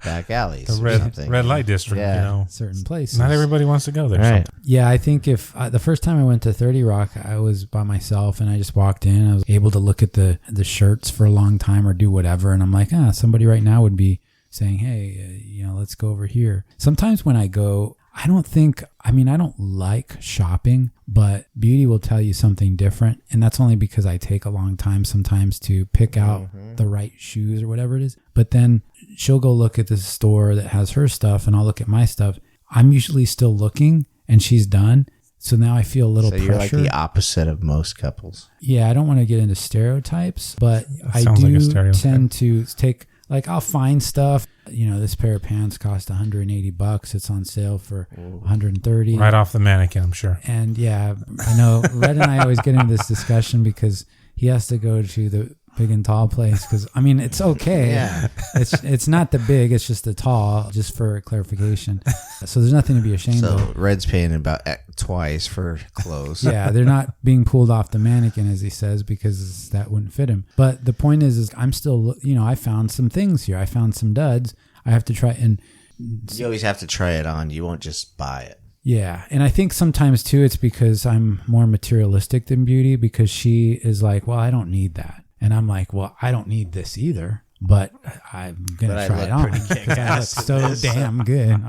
back alleys The or something. red light district, Yeah. you know. certain places. Not everybody wants to go there. Right. Yeah, I think if the first time I went to 30 Rock, I was by myself and I just walked in. I was able to look at the shirts for a long time or do whatever. And I'm like, somebody right now would be saying, hey, let's go over here. Sometimes when I go, I don't like shopping, but beauty will tell you something different. And that's only because I take a long time sometimes to pick out the right shoes or whatever it is. But then she'll go look at this store that has her stuff and I'll look at my stuff. I'm usually still looking and she's done. So now I feel a little pressure. You're like the opposite of most couples. Yeah, I don't want to get into stereotypes, but I sounds do like a stereotype. tend to take, like, I'll find stuff. This pair of pants cost $180. It's on sale for $130. Right off the mannequin, I'm sure. And yeah, I know Red and I always get into this discussion because he has to go to the big and tall place because it's okay. Yeah. It's not the big, it's just the tall, just for clarification. So there's nothing to be ashamed So of. Red's paying about twice for clothes. Yeah, they're not being pulled off the mannequin, as he says, because that wouldn't fit him. But the point is I'm still, I found some things here. I found some duds. I have to try and... You always have to try it on. You won't just buy it. Yeah, and I think sometimes, too, it's because I'm more materialistic than Beauty because she is like, well, I don't need that. And I'm like, well, I don't need this either. But I'm going to try it on. Because I look so damn good.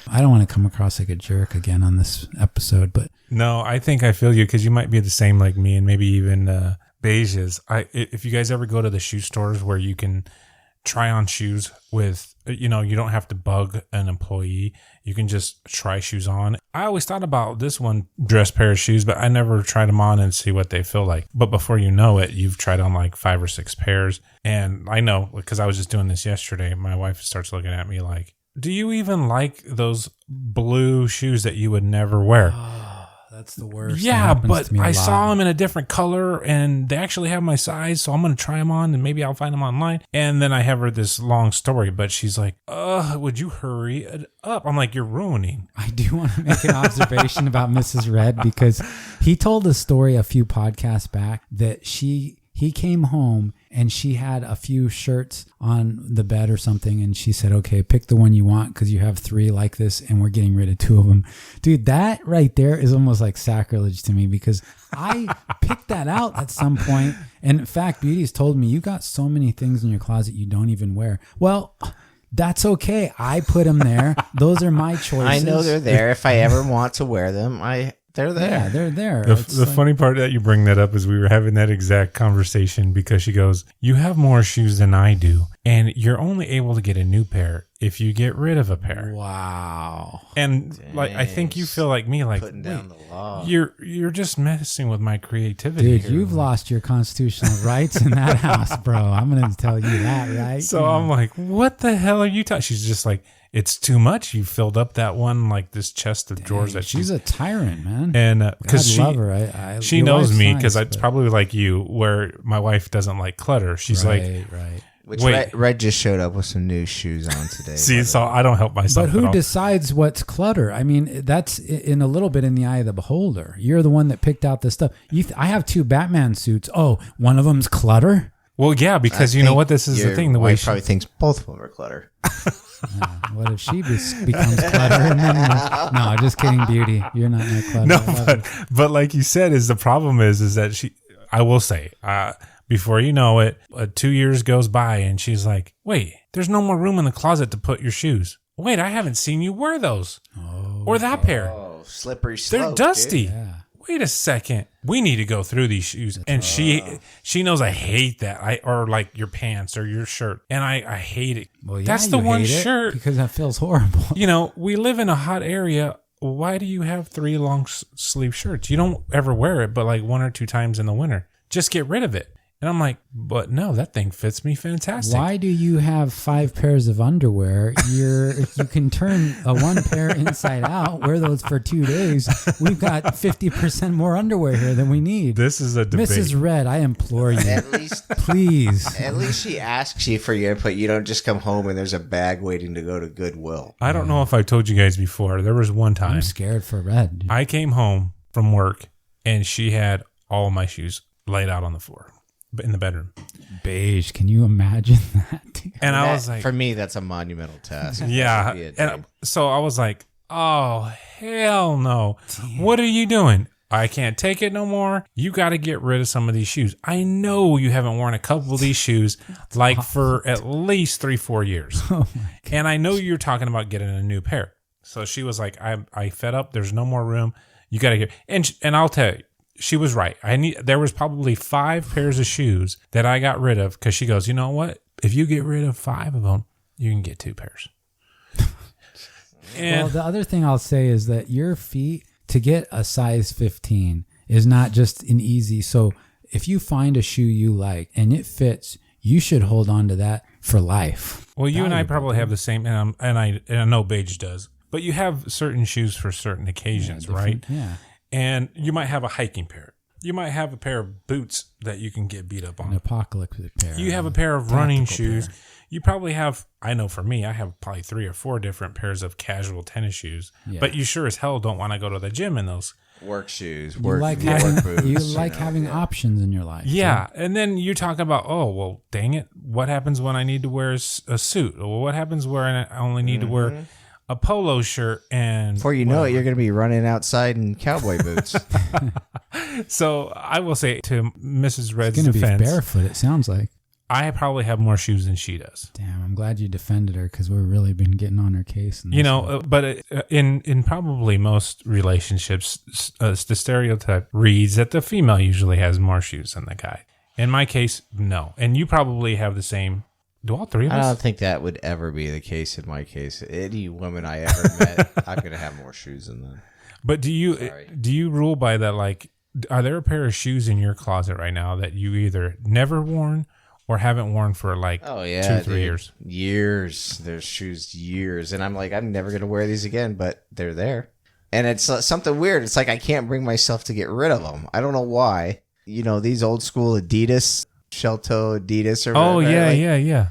I don't want to come across like a jerk again on this episode, but... No, I think I feel you because you might be the same like me and maybe even Beige is. If you guys ever go to the shoe stores where you can try on shoes with, you don't have to bug an employee. You can just try shoes on. I always thought about this one dress pair of shoes, but I never tried them on and see what they feel like. But before you know it, you've tried on like 5 or 6 pairs. And I know because I was just doing this yesterday, my wife starts looking at me like, do you even like those blue shoes that you would never wear? That's the worst. Yeah, but I saw them in a different color and they actually have my size. So I'm going to try them on and maybe I'll find them online. And then I have her this long story, but she's like, would you hurry it up? I'm like, you're ruining. I do want to make an observation about Mrs. Red because he told a story a few podcasts back that he came home and she had a few shirts on the bed or something. And she said, okay, pick the one you want because you have 3 like this and we're getting rid of 2 of them. Dude, that right there is almost like sacrilege to me because I picked that out at some point. And in fact, Beauty's told me you got so many things in your closet you don't even wear. Well, that's okay. I put them there. Those are my choices. I know they're there. If I ever want to wear them, they're there. Yeah, they're there. The funny part that you bring that up is we were having that exact conversation because she goes, you have more shoes than I do. And you're only able to get a new pair if you get rid of a pair. Wow. And like, I think you feel like me, like Putting down the law. You're just messing with my creativity. Dude, here. you've lost your constitutional rights in that house, bro. I'm going to tell you that, right? So I'm like, what the hell are you talking? She's just like, it's too much. You filled up that one, like this chest of drawers that she's a tyrant, man. And because she, love her. she knows me because it's probably like you, where my wife doesn't like clutter. She's right. Which Wait. Red just showed up with some new shoes on today. See, so I don't help myself. But who at all. decides what's clutter? I mean, that's in a little bit in the eye of the beholder. You're the one that picked out this stuff. I have 2 Batman suits. Oh, one of them's clutter? Well, yeah, because you know what? This is the thing. The way wife she probably thinks both of them are clutter. What if she becomes clutter? And then, no, just kidding, Beauty. You're not my clutter. No, but like you said, the problem is that she. I will say, before you know it, 2 years goes by, and she's like, "Wait, there's no more room in the closet to put your shoes. Wait, I haven't seen you wear those or that pair. Oh, slippery They're slope, dusty. dude. Yeah. Wait a second. We need to go through these shoes." And she knows I hate that. Or like your pants or your shirt. And I hate it. Well, yeah, that's the you one hate it shirt. because that feels horrible. We live in a hot area. Why do you have 3 long sleeve shirts? You don't ever wear it, but like 1 or 2 times in the winter. Just get rid of it. And I'm like, but no, that thing fits me fantastic. Why do you have 5 pairs of underwear? You can turn a 1 pair inside out, wear those for 2 days. We've got 50% more underwear here than we need. This is a debate. Mrs. Red, I implore you. At least, Please. at least she asks you for your input. You don't just come home and there's a bag waiting to go to Goodwill. I don't know if I told you guys before. There was one time I'm scared for Red. I came home from work and she had all of my shoes laid out on the floor in the bedroom. Beige, can you imagine that? And I was like, for me, that's a monumental task. yeah. That would be a And day. so I was like, oh, hell no. What are you doing? I can't take it no more. You got to get rid of some of these shoes. I know you haven't worn a couple of these shoes like for at least 3-4 years. Oh my God. And I know you're talking about getting a new pair. So she was like, I fed up. There's no more room. You got to get, and I'll tell you, she was right. There was probably 5 pairs of shoes that I got rid of because she goes, you know what? If you get rid of 5 of them, you can get 2 pairs. Well, the other thing I'll say is that your feet, to get a size 15 is not just an easy. So if you find a shoe you like and it fits, you should hold on to that for life. Well, you and I Valuable, probably have the same, and I know Beige does, but you have certain shoes for certain occasions, right? Yeah. And you might have a hiking pair. You might have a pair of boots that you can get beat up An on. apocalyptic pair. You have a pair of running tactical shoes. pair. You probably have, I know for me, I have probably 3 or 4 different pairs of casual tennis shoes. Yeah. But you sure as hell don't want to go to the gym in those. Work shoes, You work, like work having, boots. you like know, having yeah. options in your life. Yeah. And then you talk about, oh, well, dang it. What happens when I need to wear a suit? Or what happens when I only need to wear a polo shirt and Before you know it, you're going to be running outside in cowboy boots. So I will say to Mrs. Red's It's going to be defense, barefoot, it sounds like. I probably have more shoes than she does. Damn, I'm glad you defended her because we've really been getting on her case. In You this know, one. but in probably most relationships, the stereotype reads that the female usually has more shoes than the guy. In my case, no. And you probably have the same. Do all 3 of I us? don't think that would ever be the case in my case. Any woman I ever met, I'm going to have more shoes than them. But do Sorry. you rule by that? Like, are there a pair of shoes in your closet right now that you either never worn or haven't worn for like Oh, yeah. 2-3 years? Years. There's shoes years. And I'm like, I'm never going to wear these again, but they're there. And it's something weird. It's like I can't bring myself to get rid of them. I don't know why. You know, these old school Adidas, shell toe Adidas or whatever. Oh yeah, like, yeah.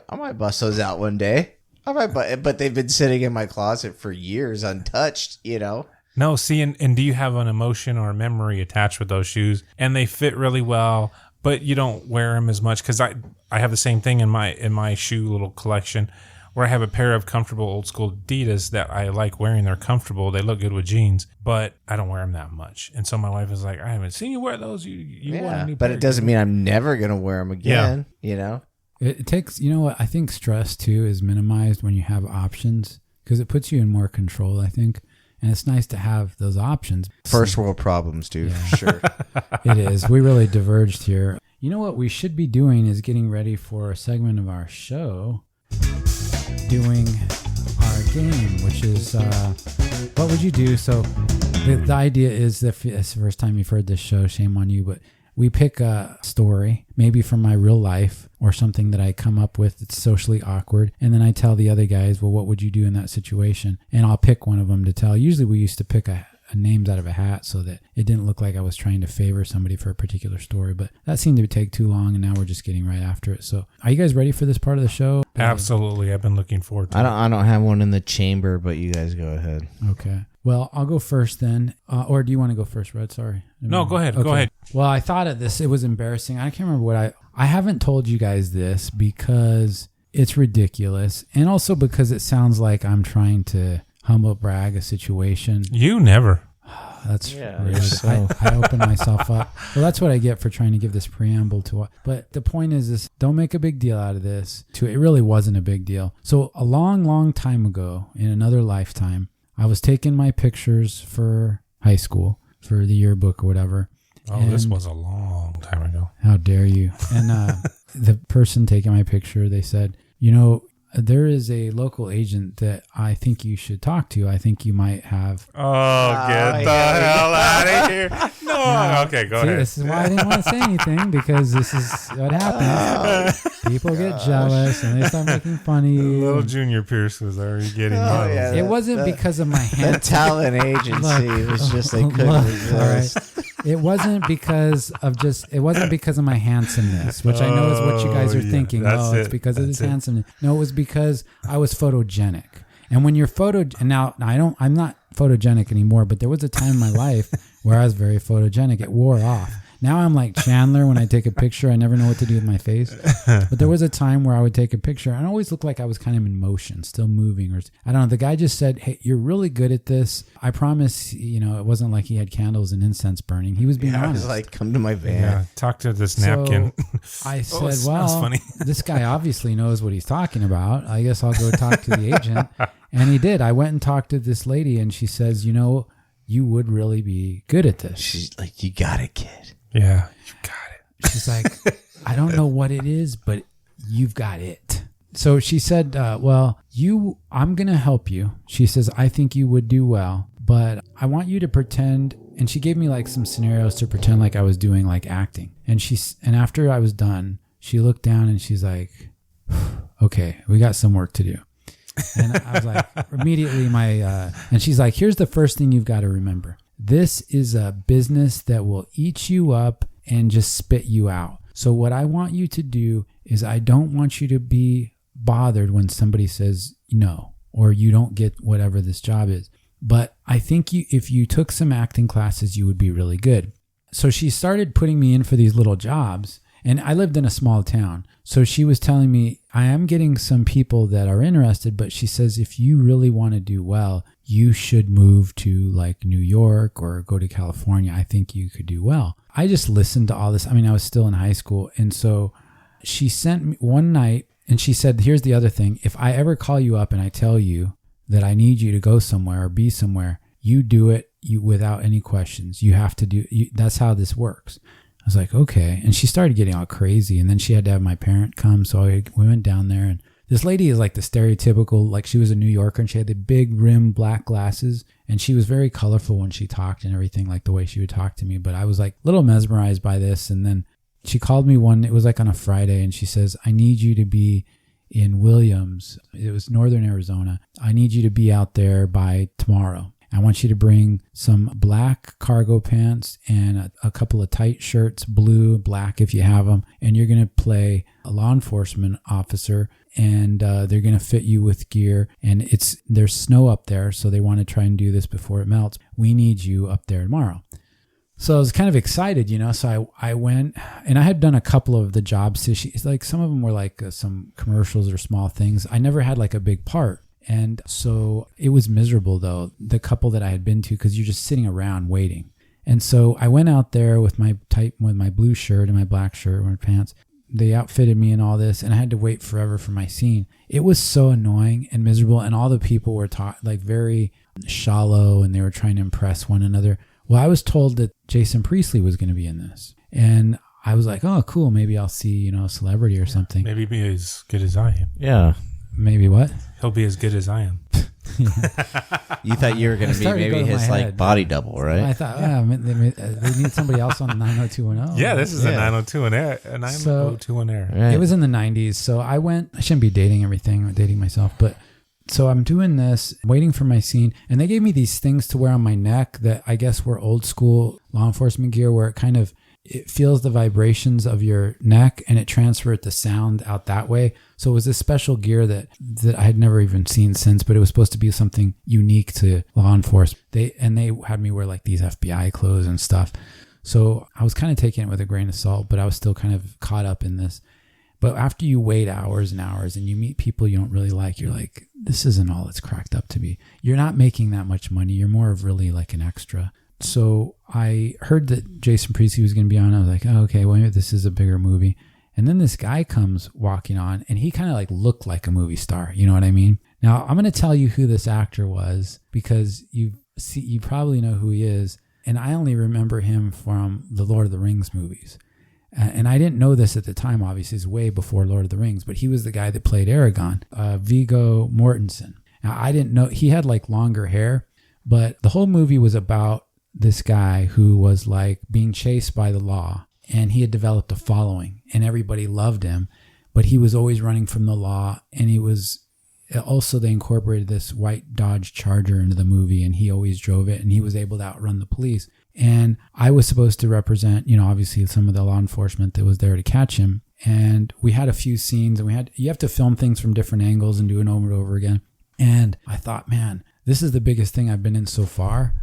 I might bust those out one day. I might, but they've been sitting in my closet for years untouched, you know? No, see, and do you have an emotion or a memory attached with those shoes? And they fit really well, but you don't wear them as much because I have the same thing in my shoe little collection where I have a pair of comfortable old school Adidas that I like wearing. They're comfortable. They look good with jeans, but I don't wear them that much. And so my wife is like, I haven't seen you wear those. You want a new but pair. it doesn't mean I'm never going to wear them again, you know? It takes, you know what, I think stress too is minimized when you have options because it puts you in more control, I think. And it's nice to have those options. First world problems, dude, for sure. It is. We really diverged here. You know what we should be doing is getting ready for a segment of our show, doing our game, which is what would you do? So the idea is that if it's the first time you've heard this show, shame on you, but we pick a story, maybe from my real life or something that I come up with that's socially awkward. And then I tell the other guys, well, what would you do in that situation? And I'll pick one of them to tell. Usually we used to pick a names out of a hat so that it didn't look like I was trying to favor somebody for a particular story. But that seemed to take too long, and now we're just getting right after it. So are you guys ready for this part of the show? Absolutely. I've been looking forward to it. I don't have one in the chamber, but you guys go ahead. Okay. Well, I'll go first then. Or do you want to go first, Red? Sorry. No, go ahead. Go ahead. Well, I thought of this. It was embarrassing. I can't remember what I haven't told you guys this because it's ridiculous. And also because it sounds like I'm trying to humble brag a situation. You never. That's Yeah, rude. you're so- I open myself up. Well, that's what I get for trying to give this preamble to what. But the point is this, don't make a big deal out of this. It really wasn't a big deal. So a long, long time ago, in another lifetime, I was taking my pictures for high school, for the yearbook or whatever. Oh, this was a long time ago. How dare you? And the person taking my picture, they said, you know, there is a local agent that I think you should talk to. I think you might have. Oh, get the hell out of here. No. Okay, go ahead. This is why I didn't want to say anything, because this is what happens. People get jealous and they start making fun of you. Little Junior Pierce was already getting yeah, it wasn't because of my hand. The talent agency was just, they couldn't resist. Right. It wasn't because of my handsomeness, which I know is what you guys are thinking. It's because of his handsomeness. No, it was because I was photogenic. And when you're I'm not photogenic anymore, but there was a time in my life where I was very photogenic. It wore off. Now I'm like Chandler when I take a picture. I never know what to do with my face. But there was a time where I would take a picture and I always looked like I was kind of in motion, still moving. Or I don't know. The guy just said, "Hey, you're really good at this. I promise." It wasn't like he had candles and incense burning. He was being honest. I was like, "Come to my van." Yeah, talk to this napkin. I said, funny. This guy obviously knows what he's talking about. I guess I'll go talk to the agent. And he did. I went and talked to this lady and she says, you would really be good at this. She's like, "You got it, kid." Yeah, you got it. She's like, "I don't know what it is, but you've got it." So she said, I'm going to help you. She says, "I think you would do well, but I want you to pretend." And she gave me like some scenarios to pretend like I was doing like acting. And after I was done, she looked down and she's like, "Okay, we got some work to do." And I was like, immediately and she's like, "Here's the first thing you've got to remember. This is a business that will eat you up and just spit you out. So what I want you to do is I don't want you to be bothered when somebody says no, or you don't get whatever this job is. But I think if you took some acting classes, you would be really good." So she started putting me in for these little jobs. And I lived in a small town. So she was telling me, "I am getting some people that are interested," but she says, "If you really want to do well, you should move to like New York or go to California. I think you could do well." I just listened to all this. I mean, I was still in high school. And so she sent me one night and she said, "Here's the other thing. If I ever call you up and I tell you that I need you to go somewhere or be somewhere, you do it without any questions. You have to that's how this works." I was like, "Okay." And she started getting all crazy. And then she had to have my parent come. So we went down there. And this lady is like the stereotypical, like she was a New Yorker and she had the big rim black glasses. And she was very colorful when she talked and everything, like the way she would talk to me. But I was like a little mesmerized by this. And then she called me it was like on a Friday. And she says, "I need you to be in Williams." It was Northern Arizona. "I need you to be out there by tomorrow. I want you to bring some black cargo pants and a couple of tight shirts, blue, black if you have them. And you're going to play a law enforcement officer and they're going to fit you with gear. And there's snow up there, so they want to try and do this before it melts. We need you up there tomorrow." So I was kind of excited, So I went, and I had done a couple of the jobs. It's like some of them were like some commercials or small things. I never had like a big part. And so it was miserable, though, the couple that I had been to, because you're just sitting around waiting. And so I went out there with my blue shirt and my black shirt and my pants. They outfitted me and all this, and I had to wait forever for my scene. It was so annoying and miserable, and all the people were like very shallow, and they were trying to impress one another. Well, I was told that Jason Priestley was going to be in this, and I was like, "Oh, cool. Maybe I'll see, a celebrity or something." Maybe be as good as I am. Yeah. Maybe what? He'll be as good as I am. You thought you were going to be maybe his like body double, right? I thought, they need somebody else on the 90210. Yeah, this is a 90210 air. Right. It was in the 90s. So I shouldn't be dating myself, but so I'm doing this, waiting for my scene. And they gave me these things to wear on my neck that I guess were old school law enforcement gear, where it feels the vibrations of your neck and it transferred the sound out that way. So it was this special gear that I had never even seen since, but it was supposed to be something unique to law enforcement. They had me wear like these FBI clothes and stuff. So I was kind of taking it with a grain of salt, but I was still kind of caught up in this. But after you wait hours and hours and you meet people you don't really like, you're like, this isn't all it's cracked up to be. You're not making that much money. You're more of really like an extra. So I heard that Jason Priestley was going to be on. I was like, "Oh, okay, well, maybe this is a bigger movie." And then this guy comes walking on, and he kind of like looked like a movie star. You know what I mean? Now, I'm going to tell you who this actor was, because you probably know who he is. And I only remember him from the Lord of the Rings movies. And I didn't know this at the time, obviously, it's way before Lord of the Rings, but he was the guy that played Aragorn, Viggo Mortensen. Now, I didn't know, he had like longer hair, but the whole movie was about this guy who was like being chased by the law, and he had developed a following and everybody loved him, but he was always running from the law. And he was also, they incorporated this white Dodge Charger into the movie, and he always drove it, and he was able to outrun the police. And I was supposed to represent, obviously some of the law enforcement that was there to catch him. And we had a few scenes, and you have to film things from different angles and do it over and over again. And I thought, man, this is the biggest thing I've been in so far.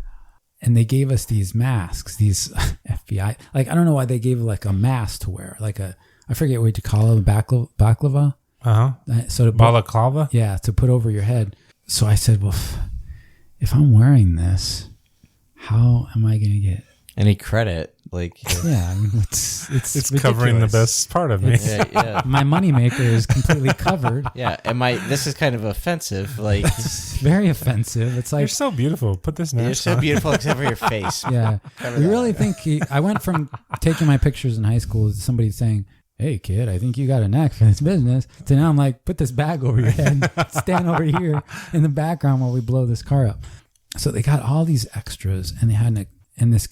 And they gave us these masks, these FBI, like, I don't know why they gave like a mask to wear, like I forget what you call it, baklava. So balaclava? Yeah, to put over your head. So I said, well, if I'm wearing this, how am I going to get any credit? Like, yeah, I mean, it's covering the best part of me. yeah. My moneymaker is completely covered. Yeah, and this is kind of offensive. Like, it's very offensive. It's like, you're so beautiful. Put this mask you're so on. beautiful except for your face. Yeah, we really think I went from taking my pictures in high school to somebody saying, "Hey kid, I think you got a knack for this business." So now I'm like, put this bag over your head, stand over here in the background while we blow this car up. So they got all these extras, and they had these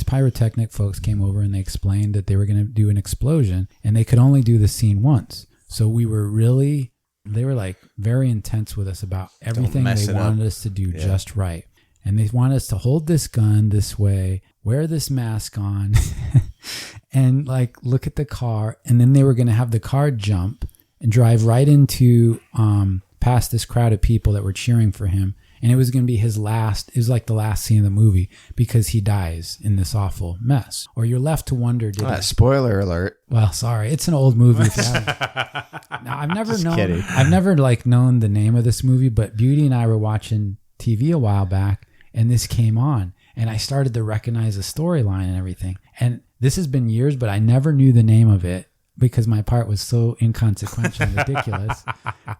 pyrotechnic folks came over, and they explained that they were going to do an explosion, and they could only do the scene once. So they were like very intense with us about everything. They wanted us to do just right. And they wanted us to hold this gun this way, wear this mask on, and like look at the car. And then they were going to have the car jump and drive right into past this crowd of people that were cheering for him. And it was going to be it was like the last scene of the movie, because he dies in this awful mess. Or you're left to wonder, spoiler alert. Well, sorry, it's an old movie. If you haven't. Now, I've never like known the name of this movie, but Beauty and I were watching TV a while back, and this came on, and I started to recognize the storyline and everything. And this has been years, but I never knew the name of it, because my part was so inconsequential and ridiculous.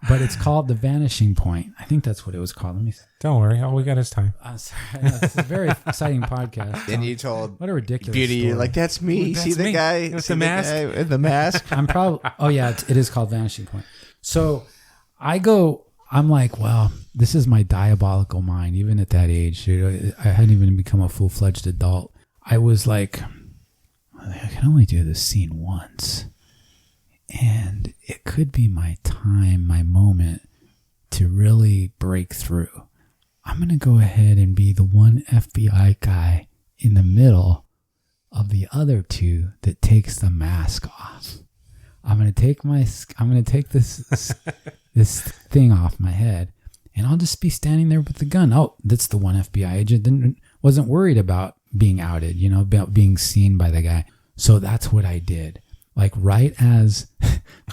But it's called The Vanishing Point. I think that's what it was called. Let me see. Don't worry. All we got is time. I'm sorry. I know, this is a very exciting podcast. And you told what a ridiculous Beauty, story. like, that's me. That's see the me. guy with the mask? Guy with the mask? I'm probably, it is called Vanishing Point. So I'm like, well, this is my diabolical mind. Even at that age, dude, I hadn't even become a full-fledged adult. I was like, I can only do this scene once. And it could be my time, my moment to really break through. I'm going to go ahead and be the one FBI guy in the middle of the other two that takes the mask off. I'm going to take this this thing off my head, and I'll just be standing there with the gun. Oh, that's the one FBI agent. Wasn't worried about being outed, about being seen by the guy. So that's what I did. Like right as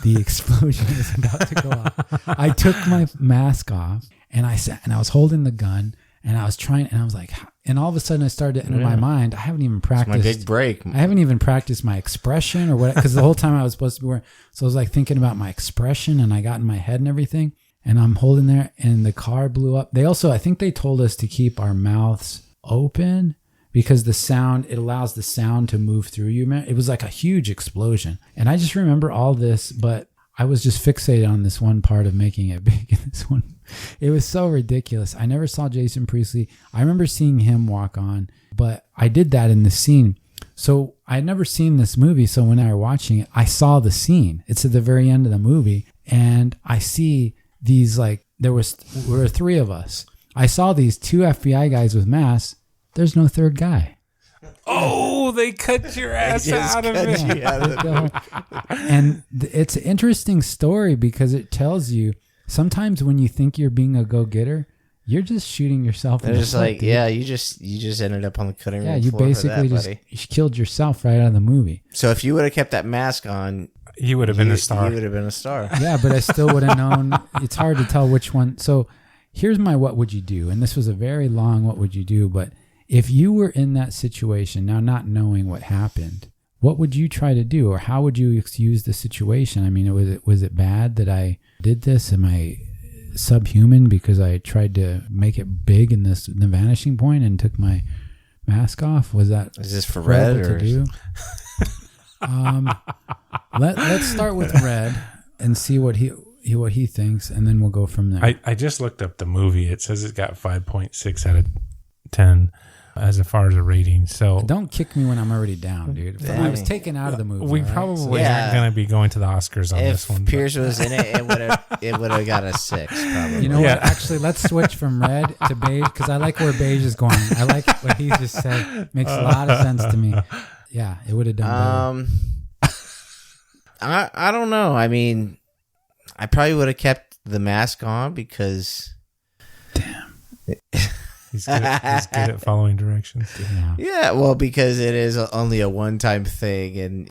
the explosion was about to go off, I took my mask off, and I sat, and I was holding the gun, and I was trying, and I was like, and all of a sudden I started to enter my mind. I haven't even practiced. It's my big break. I haven't even practiced my expression or what, because the whole time I was supposed to be wearing. So I was like thinking about my expression, and I got in my head and everything, and I'm holding there, and the car blew up. I think they told us to keep our mouths open, because the sound, it allows the sound to move through you, man. It was like a huge explosion. And I just remember all this, but I was just fixated on this one part of making it big. And this one, it was so ridiculous. I never saw Jason Priestley. I remember seeing him walk on, but I did that in the scene. So I had never seen this movie. So when I was watching it, I saw the scene. It's at the very end of the movie. And I see these, like, there were three of us. I saw these two FBI guys with masks. There's no third guy. Oh, they cut your ass out of it. And it's an interesting story, because it tells you sometimes when you think you're being a go-getter, you're just shooting yourself in the foot. Like, dude. Yeah, you just ended up on the cutting room floor. You basically you killed yourself right out of the movie. So if you would have kept that mask on, you would have been a star. You would have been a star. Yeah, but I still would have known. It's hard to tell which one. So here's my what would you do? And this was a very long what would you do, but if you were in that situation, now not knowing what happened, what would you try to do, or how would you use the situation? I mean, was it bad that I did this? Am I subhuman because I tried to make it big in the vanishing point and took my mask off? Is this for Red or? To do? Let's start with Red and see what he thinks, and then we'll go from there. I just looked up the movie. It says it got 5.6 out of 10 as far as a rating. So don't kick me when I'm already down, dude. If I was taken out of the movie. We probably aren't going to be going to the Oscars on this one. If Pierce was in it, it would have got a 6, probably. You know what? Actually, let's switch from Red to Beige because I like where Beige is going. I like what he just said. Makes a lot of sense to me. Yeah, it would have done better. I don't know. I mean, I probably would have kept the mask on because... Damn. He's good at following directions. Yeah, well, because it is only a one-time thing. And,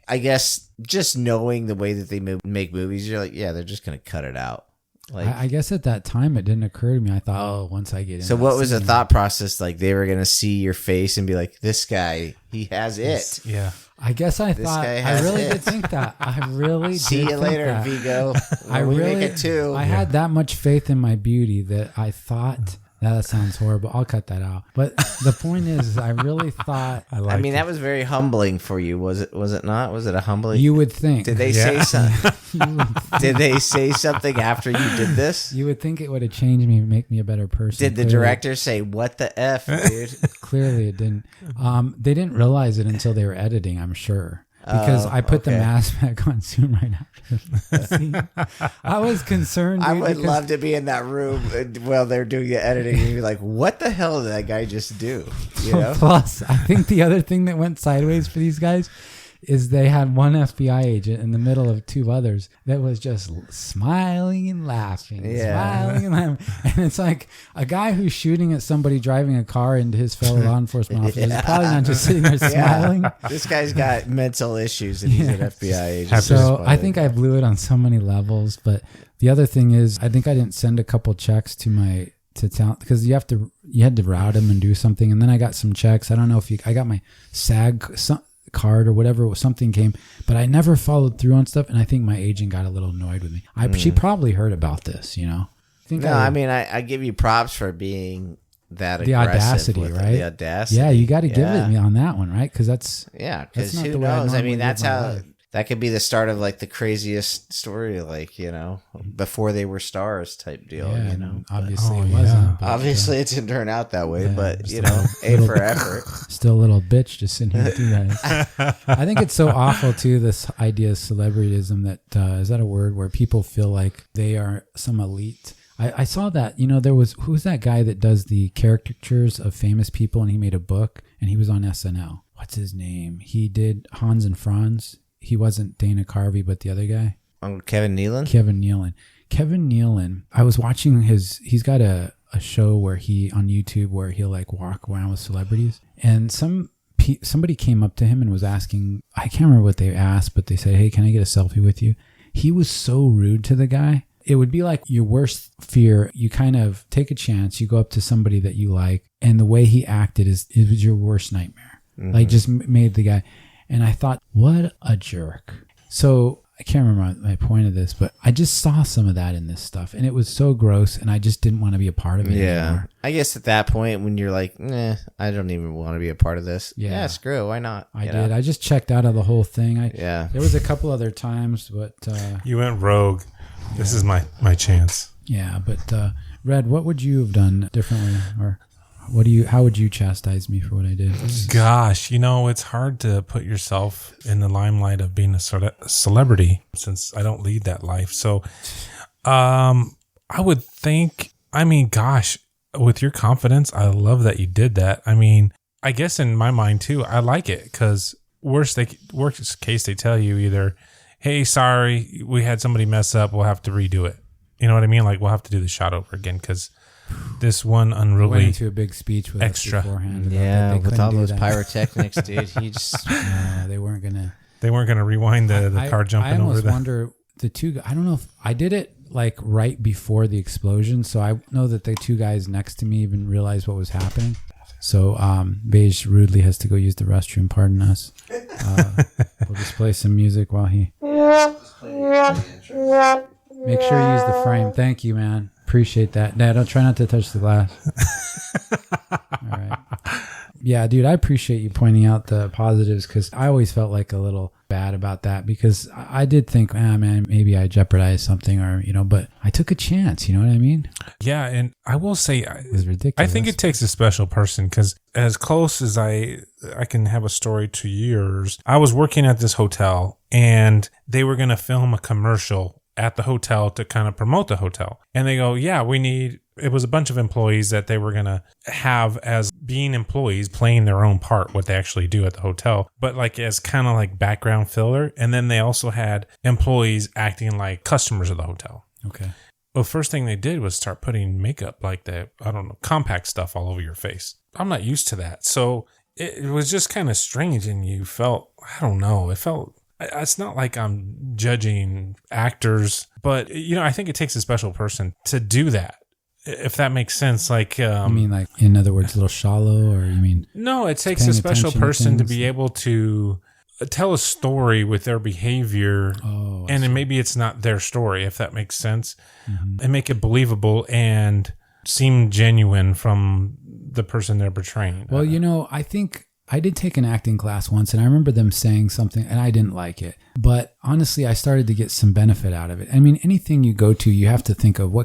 I guess just knowing the way that they make movies, you're like, yeah, they're just going to cut it out. Like, I guess at that time, it didn't occur to me. I thought, once I get in. So what was the thought process? Like, they were going to see your face and be like, this guy, he has it. Yeah. I guess I thought, I really did think that. I really did. See you later, Vigo. I really make it too. I had that much faith in my beauty that I thought... That sounds horrible. I'll cut that out. But the point is I really thought... that was very humbling for you. Was it not? Was it a humbling... You would think. Did they say something? Did they say something after you did this? You would think it would have changed me and make me a better person. Did the director say, what the F, dude? Clearly it didn't. They didn't realize it until they were editing, I'm sure. Because I put the mask back on soon right after the scene. I was concerned. I would love to be in that room while they're doing the editing and be like, what the hell did that guy just do? Plus, I think the other thing that went sideways for these guys is they had one FBI agent in the middle of two others that was just smiling and laughing, smiling and laughing. And it's like a guy who's shooting at somebody driving a car into his fellow law enforcement officers is probably not just sitting there smiling. This guy's got mental issues and he's an FBI agent. So I think I blew it on so many levels. But the other thing is, I think I didn't send a couple checks to talent because you had to route them and do something. And then I got some checks. I don't know if I got my SAG card or whatever, something came, but I never followed through on stuff, and I think my agent got a little annoyed with me. She probably heard about this, I give you props for being that the aggressive audacity, with right? The audacity. Yeah, you got to give it me on that one, right? Because because who knows? I mean, that's how that could be the start of like the craziest story, like before they were stars type deal. Obviously it wasn't. Obviously it didn't turn out that way, but A for effort. Still a little bitch just sitting here with you guys. I think it's so awful too. This idea of celebrityism that is that a word where people feel like they are some elite. I saw that who's that guy that does the caricatures of famous people, and he made a book and he was on SNL. What's his name? He did Hans and Franz. He wasn't Dana Carvey, but the other guy. Kevin Nealon? Kevin Nealon. I was watching he's got a show where on YouTube where he'll like walk around with celebrities. And somebody came up to him and was asking, I can't remember what they asked, but they said, hey, can I get a selfie with you? He was so rude to the guy. It would be like your worst fear. You kind of take a chance. You go up to somebody that you like. And the way he acted it was your worst nightmare. Mm-hmm. Like just made the guy. And I thought, what a jerk. So I can't remember my point of this, but I just saw some of that in this stuff. And it was so gross, and I just didn't want to be a part of it anymore. I guess at that point when you're like, I don't even want to be a part of this. Yeah, screw it. Why not? I did. I just checked out of the whole thing. There was a couple other times, but... you went rogue. This is my chance. Yeah, but Red, what would you have done differently? Or... how would you chastise me for what I did? Gosh, it's hard to put yourself in the limelight of being a celebrity since I don't lead that life. So, I would think, with your confidence, I love that you did that. I mean, I guess in my mind too, I like it because worst case, they tell you either, hey, sorry, we had somebody mess up. We'll have to redo it. You know what I mean? Like we'll have to do the shot over again because this one unruly went into a big speech with extra us beforehand. Yeah, with all those pyrotechnics, dude. He just they weren't gonna rewind the car jumping over. I almost wonder the two. I don't know if I did it like right before the explosion, so I know that the two guys next to me even realized what was happening. So Beige rudely has to go use the restroom. Pardon us. We'll just play some music while he. Make sure you use the frame. Thank you, man. Appreciate that. Dad, I'll try not to touch the glass. All right. Yeah, dude, I appreciate you pointing out the positives because I always felt like a little bad about that because I did think, man, maybe I jeopardized something or, but I took a chance. You know what I mean? Yeah. And I will say, It was ridiculous. I think it takes a special person because as close as I can have a story to yours, I was working at this hotel and they were going to film a commercial at the hotel to kind of promote the hotel. And they go, yeah, it was a bunch of employees that they were going to have as being employees playing their own part, what they actually do at the hotel, but like as kind of like background filler. And then they also had employees acting like customers of the hotel. Okay. Well, first thing they did was start putting makeup like that, I don't know, compact stuff all over your face. I'm not used to that. So it was just kind of strange. And you felt, I don't know, it's not like I'm judging actors, but I think it takes a special person to do that. If that makes sense, like you mean like in other words, a little shallow, or you mean? No, it takes a special person to be able to tell a story with their behavior, and then maybe it's not their story, if that makes sense, and make it believable and seem genuine from the person they're portraying. Well, I think I did take an acting class once, and I remember them saying something, and I didn't like it. But honestly, I started to get some benefit out of it. I mean, anything you go to, you have to think of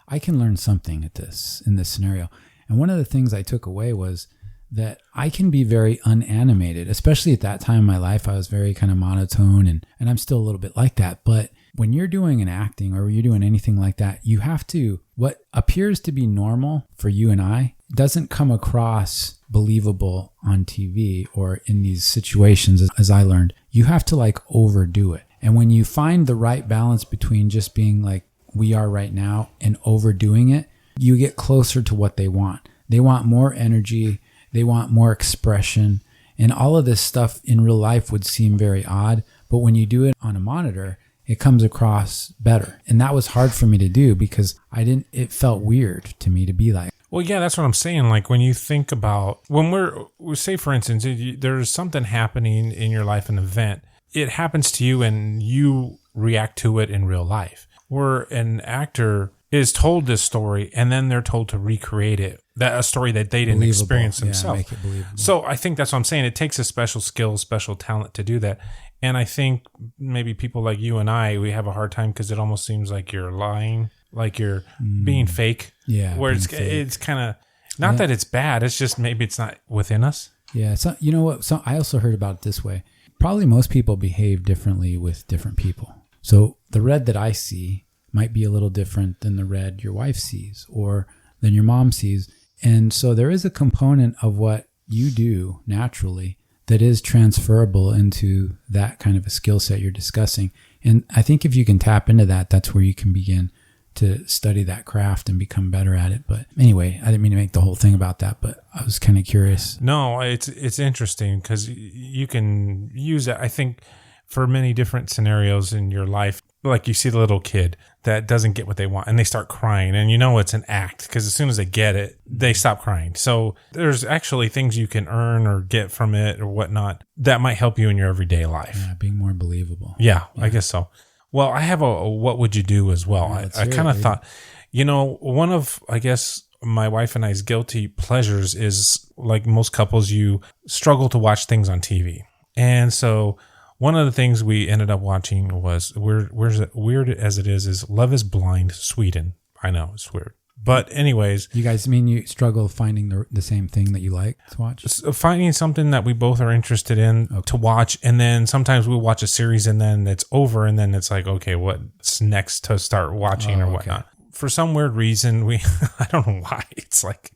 I can learn something in this scenario. And one of the things I took away was that I can be very unanimated, especially at that time in my life. I was very kind of monotone and I'm still a little bit like that. But when you're doing an acting or you're doing anything like that, you have to, what appears to be normal for you and I doesn't come across believable on TV or in these situations, as I learned. You have to like overdo it. And when you find the right balance between just being like we are right now and overdoing it, you get closer to what they want. They want more energy. They want more expression. And all of this stuff in real life would seem very odd. But when you do it on a monitor, it comes across better. And that was hard for me to do because it felt weird to me to be like. Well, yeah, that's what I'm saying. Like when you think about, we say, for instance, there's something happening in your life, an event, it happens to you and you react to it in real life. Where an actor is told this story and then they're told to recreate it, a story that they didn't experience themselves. Make it believable. So I think that's what I'm saying. It takes a special skill, special talent to do that. And I think maybe people like you and we have a hard time because it almost seems like you're lying, like you're being fake. Yeah. Where it's kind of, not that it's bad, it's just maybe it's not within us. Yeah. So, you know what? So I also heard about it this way. Probably most people behave differently with different people. So the red that I see might be a little different than the red your wife sees or than your mom sees. And so there is a component of what you do naturally that is transferable into that kind of a skill set you're discussing. And I think if you can tap into that, that's where you can begin to study that craft and become better at it. But anyway, I didn't mean to make the whole thing about that, but I was kind of curious. No, it's interesting because you can use it, I think, for many different scenarios in your life. Like you see the little kid that doesn't get what they want and they start crying, and it's an act because as soon as they get it, they stop crying. So there's actually things you can earn or get from it or whatnot that might help you in your everyday life. Yeah, being more believable. Yeah, I guess so. Well, I have a what would you do as well. Yeah, I kind of thought, one of, I guess, my wife and I's guilty pleasures is, like most couples, you struggle to watch things on TV. And so one of the things we ended up watching was, weird as it is Love is Blind, Sweden. I know, it's weird. But anyways. You guys mean you struggle finding the same thing that you like to watch? Finding something that we both are interested in to watch. And then sometimes we'll watch a series and then it's over. And then it's like, okay, what's next to start watching or whatnot? For some weird reason, I don't know why. It's like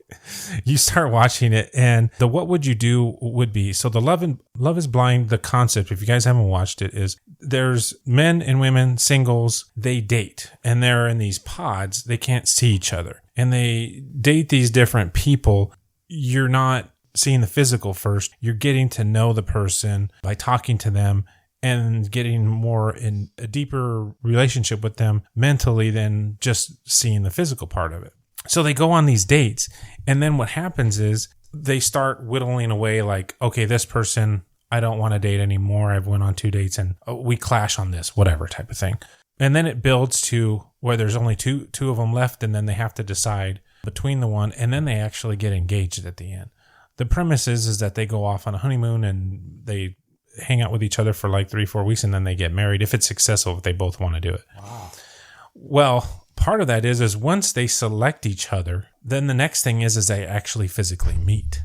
you start watching it and the what would you do would be, so the Love is Blind, the concept, if you guys haven't watched it, is there's men and women, singles, they date and they're in these pods. They can't see each other and they date these different people. You're not seeing the physical first. You're getting to know the person by talking to them and getting more in a deeper relationship with them mentally than just seeing the physical part of it. So they go on these dates, and then what happens is they start whittling away like, okay, this person I don't want to date anymore. I've went on 2 dates and we clash on this, whatever type of thing. And then it builds to where there's only two of them left, and then they have to decide between the one, and then they actually get engaged at the end. The premise is that they go off on a honeymoon and they hang out with each other for like 3-4 weeks and then they get married if it's successful, if they both want to do it. Wow. Well, part of that is once they select each other, then the next thing is they actually physically meet.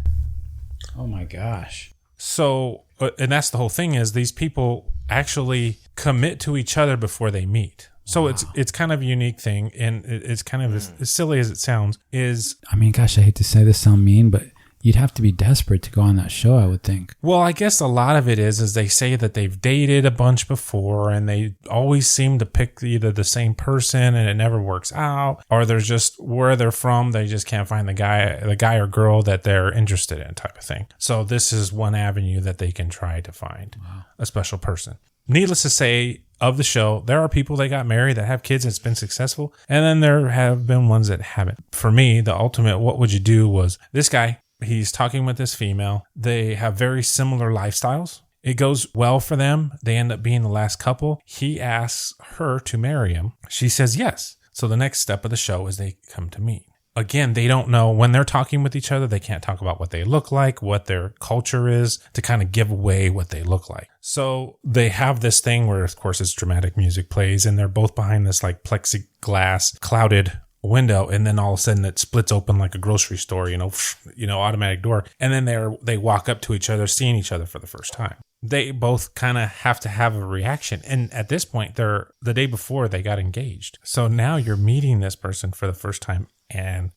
Oh my gosh. So, and that's the whole thing is these people actually commit to each other before they meet. So it's kind of a unique thing, and it's kind of as silly as it sounds. I mean, gosh, I hate to say this, sound mean, but you'd have to be desperate to go on that show, I would think. Well, I guess a lot of it is they say that they've dated a bunch before, and they always seem to pick either the same person, and it never works out, or there's just where they're from, they just can't find the guy or girl that they're interested in, type of thing. So this is one avenue that they can try to find a special person. Needless to say, of the show, there are people that got married that have kids that's been successful, and then there have been ones that haven't. For me, the ultimate what would you do was this guy, he's talking with this female. They have very similar lifestyles. It goes well for them. They end up being the last couple. He asks her to marry him. She says yes. So the next step of the show is they come to meet. Again, they don't know when they're talking with each other. They can't talk about what they look like, what their culture is, to kind of give away what they look like. So they have this thing where, of course, it's dramatic music plays, and they're both behind this like plexiglass clouded window, and then all of a sudden it splits open like a grocery store, automatic door, and then they walk up to each other, seeing each other for the first time. They both kind of have to have a reaction, and at this point, the day before they got engaged. So now you're meeting this person for the first time, and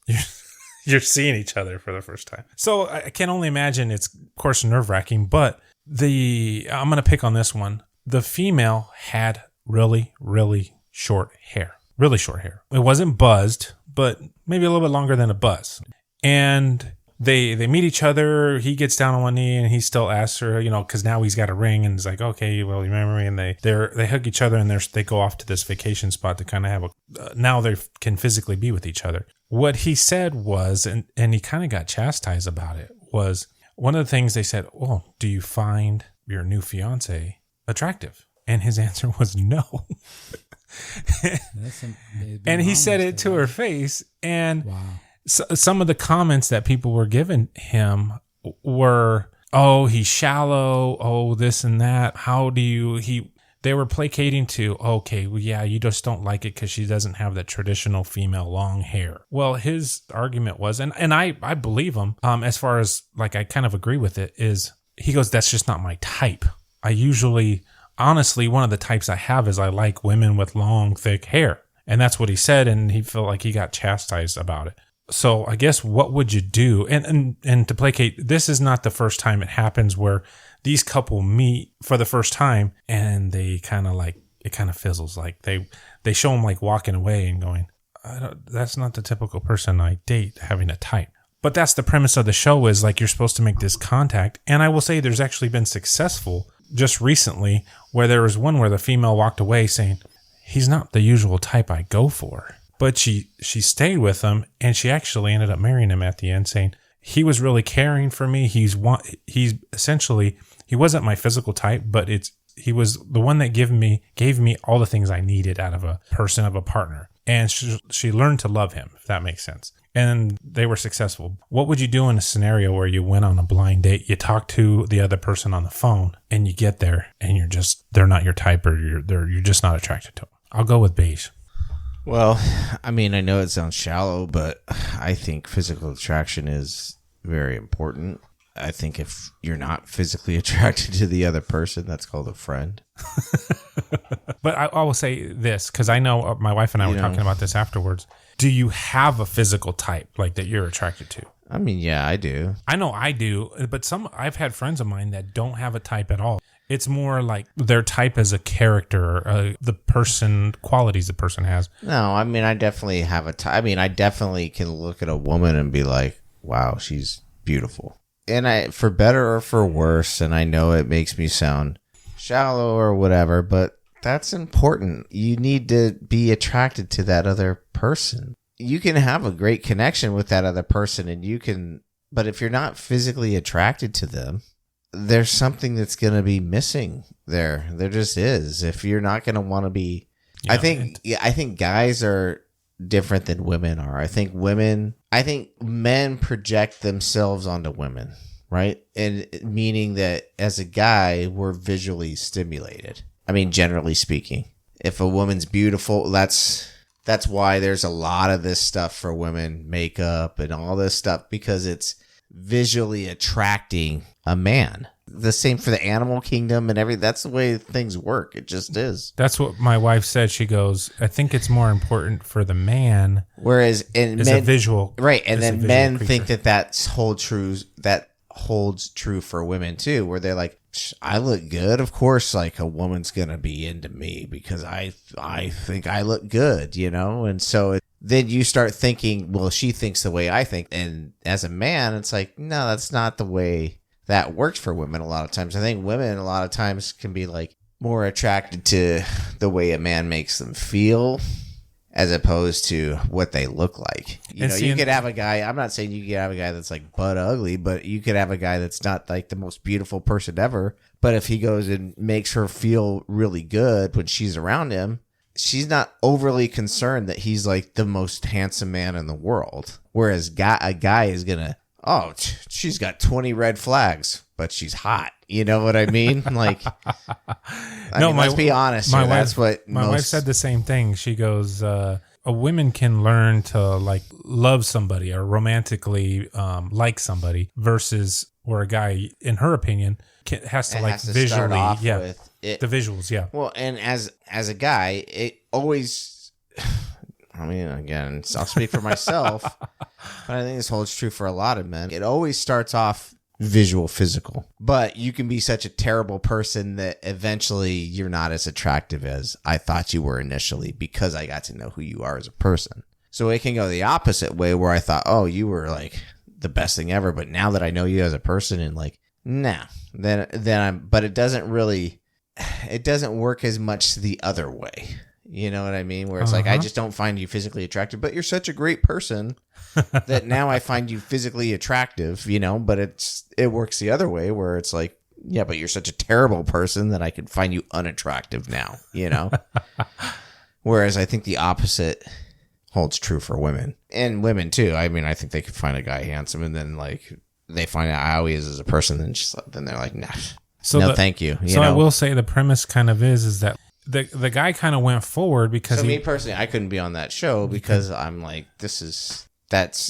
you're seeing each other for the first time. So I can only imagine it's, of course, nerve-wracking, but I'm going to pick on this one. The female had really, really short hair. Really short hair. It wasn't buzzed, but maybe a little bit longer than a buzz. And they meet each other. He gets down on one knee and he still asks her, because now he's got a ring, and he's like, okay, well, you remember me? And they hug each other, and they go off to this vacation spot to kind of have now they can physically be with each other. What he said was, and he kind of got chastised about it, was one of the things they said, oh, do you find your new fiance attractive? And his answer was no. And he said it to her face, and some of the comments that people were giving him were, oh, he's shallow, oh, this and that, they were placating to, okay, well, yeah, you just don't like it because she doesn't have that traditional female long hair. Well, his argument was, and I believe him, as far as like I kind of agree with it, is he goes, that's just not my type. Honestly, one of the types I have is I like women with long, thick hair. And that's what he said, and he felt like he got chastised about it. So I guess what would you do? And to placate, this is not the first time it happens where these couple meet for the first time and they kind of like, it kind of fizzles. Like they show them like walking away and going, that's not the typical person I date having a type. But that's the premise of the show, is like you're supposed to make this contact. And I will say there's actually been successful just recently where there was one where the female walked away saying, he's not the usual type I go for. But she stayed with him, and she actually ended up marrying him at the end, saying he was really caring for me. He's essentially, he wasn't my physical type, but he was the one that gave me all the things I needed out of a person, of a partner. And she learned to love him, if that makes sense. And they were successful. What would you do in a scenario where you went on a blind date, you talk to the other person on the phone, and you get there and they're not your type, or you're just not attracted to them? I'll go with Beige. Well, I mean, I know it sounds shallow, but I think physical attraction is very important. I think if you're not physically attracted to the other person, that's called a friend. But I will say this, because I know my wife and I were talking about this afterwards. Do you have a physical type like that you're attracted to? I mean, yeah, I do. I know I do, but I've had friends of mine that don't have a type at all. It's more like their type as a character, qualities the person has. No, I mean, I definitely have a type. I mean, I definitely can look at a woman and be like, wow, she's beautiful. And for better or for worse, and I know it makes me sound shallow or whatever, but that's important. You need to be attracted to that other person. You can have a great connection with that other person, but if you're not physically attracted to them, there's something that's going to be missing there. There just is. If you're not going to want to be, I think guys are different than women are. I think men project themselves onto women, right? And meaning that as a guy, we're visually stimulated. I mean, generally speaking, if a woman's beautiful, that's why there's a lot of this stuff for women, makeup and all this stuff, because it's visually attracting a man. The same for the animal kingdom and everything. That's the way things work. It just is. That's what my wife said. She goes, I think it's more important for the man. Whereas is a visual. Right. And then men creature. think that holds true for women too, where they're like, I look good. Of course, like a woman's going to be into me because I think I look good, you know? And so then you start thinking, well, she thinks the way I think. And as a man, it's like, no, that's not the way that works for women a lot of times. I think women a lot of times can be like more attracted to the way a man makes them feel as opposed to what they look like. You know, you could have a guy, I'm not saying you could have a guy that's like butt ugly, but you could have a guy that's not like the most beautiful person ever. But if he goes and makes her feel really good when she's around him, she's not overly concerned that he's like the most handsome man in the world. Whereas a guy is going to, oh, she's got 20 red flags, but she's hot. You know what I mean? Like, let's be honest. My wife said the same thing. She goes, a woman can learn to like love somebody or romantically like somebody versus where a guy, in her opinion, has to visually, with it, the visuals, yeah. Well, and as a guy, it always. I mean, again, I'll speak for myself, but I think this holds true for a lot of men. It always starts off visual, physical, but you can be such a terrible person that eventually you're not as attractive as I thought you were initially because I got to know who you are as a person. So it can go the opposite way where I thought, oh, you were like the best thing ever, but now that I know you as a person and like, nah, but it doesn't work as much the other way. You know what I mean? Where it's like, I just don't find you physically attractive, but you're such a great person that now I find you physically attractive, you know, but it works the other way where it's like, yeah, but you're such a terrible person that I could find you unattractive now, you know? Whereas I think the opposite holds true for women and women too. I mean, I think they could find a guy handsome and then like they find out how he is as a person and then they're like, nah, thank you. You know? I will say the premise kind of is that the guy kind of went forward because me personally, I couldn't be on that show because I'm like,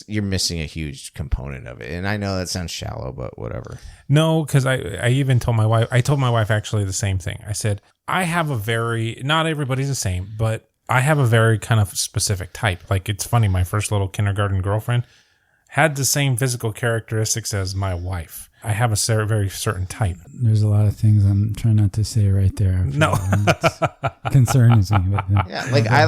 you're missing a huge component of it. And I know that sounds shallow, but whatever. No, because I even told my wife actually the same thing. I said, not everybody's the same, but I have a very kind of specific type. Like it's funny, my first little kindergarten girlfriend had the same physical characteristics as my wife. I have a very certain type. There's a lot of things I'm trying not to say right there. No, concerns me. But yeah, like I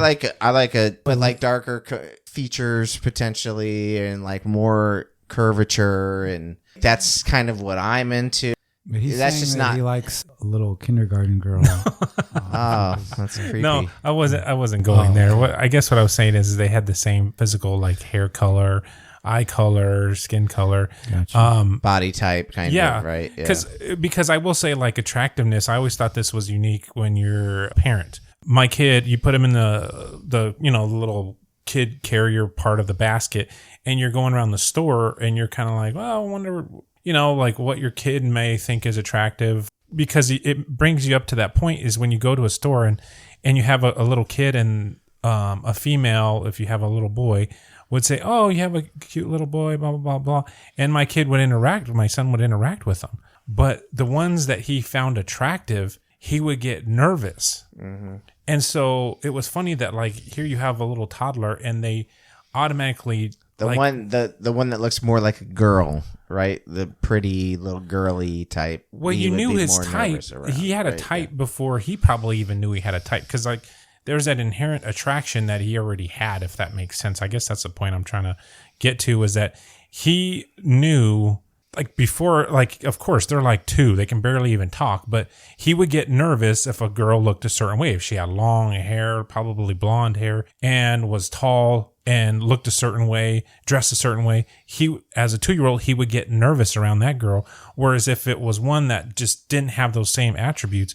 like darker features potentially, and like more curvature, and that's kind of what I'm into. But that's just not. He likes a little kindergarten girl. Oh, that's creepy. No, I wasn't going there. I guess what I was saying is they had the same physical like hair color, eye color, skin color, gotcha. Body type, kind of, right? Yeah. Because I will say, like attractiveness, I always thought this was unique when you're a parent. My kid, you put him in the the little kid carrier part of the basket, and you're going around the store, and you're kind of like, well, I wonder, like what your kid may think is attractive, because it brings you up to that point is when you go to a store and you have a little kid and a female, if you have a little boy, would say, oh, you have a cute little boy, blah, blah, blah, blah. And my son would interact with them. But the ones that he found attractive, he would get nervous. Mm-hmm. And so it was funny that like here you have a little toddler and they automatically... The one that looks more like a girl, right? The pretty little girly type. Well, you knew his type. He had a type before he probably even knew he had a type. Because like there's that inherent attraction that he already had, if that makes sense. I guess that's the point I'm trying to get to, is that he knew, like before, like of course they're like 2, they can barely even talk, but he would get nervous if a girl looked a certain way. If she had long hair, probably blonde hair, and was tall and looked a certain way, dressed a certain way, he, as a 2-year-old, he would get nervous around that girl. Whereas if it was one that just didn't have those same attributes,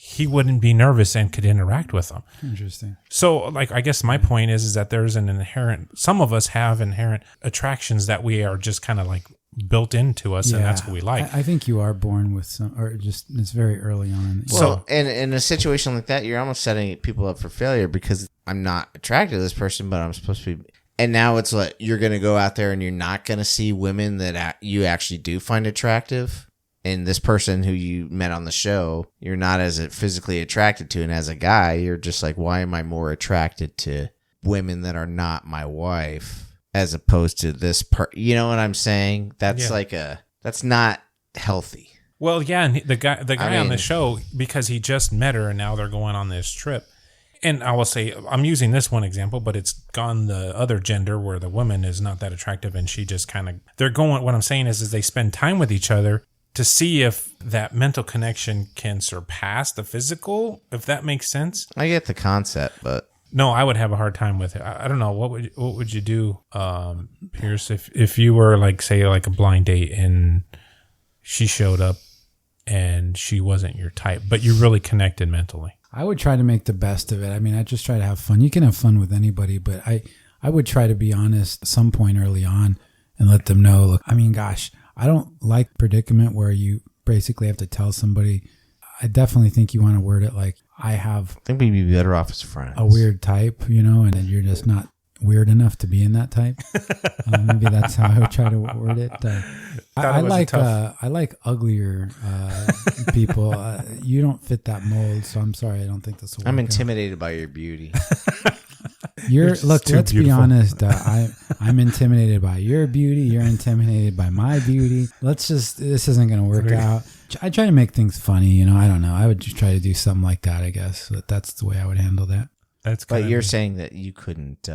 he wouldn't be nervous and could interact with them. Interesting. So, like, I guess my point is that there's an inherent, some of us have inherent attractions that we are just kind of like built into us, and that's what we like. I think you are born with some, or just it's very early on. Well, and in a situation like that, you're almost setting people up for failure because I'm not attracted to this person, but I'm supposed to be. And now it's like you're going to go out there and you're not going to see women that you actually do find attractive. And this person who you met on the show, you're not as physically attracted to. And as a guy, you're just like, why am I more attracted to women that are not my wife as opposed to this you know what I'm saying? That's that's not healthy. Well, yeah. And the guy on the show, because he just met her and now they're going on this trip. And I will say, I'm using this one example, but it's gone the other gender where the woman is not that attractive and she just kind of, what I'm saying is they spend time with each other to see if that mental connection can surpass the physical, if that makes sense. I get the concept, but no, I would have a hard time with it. I don't know. What would you do, Pierce, if you were like, say, like a blind date and she showed up and she wasn't your type, but you really connected mentally? I would try to make the best of it. I mean, I just try to have fun. You can have fun with anybody, but I would try to be honest at some point early on and let them know, look, I mean, gosh, I don't like predicament where you basically have to tell somebody. I definitely think you want to word it like, I think we'd be better off as friends. A weird type, you know, and then you're just not weird enough to be in that type. Maybe that's how I would try to word it. I like uglier people. You don't fit that mold, so I'm sorry. I don't think this will work. I'm intimidated by your beauty. Let's be honest. I'm intimidated by your beauty. You're intimidated by my beauty. This isn't going to work out. I try to make things funny, you know. I don't know. I would just try to do something like that, I guess. But that's the way I would handle that. But you're saying that you couldn't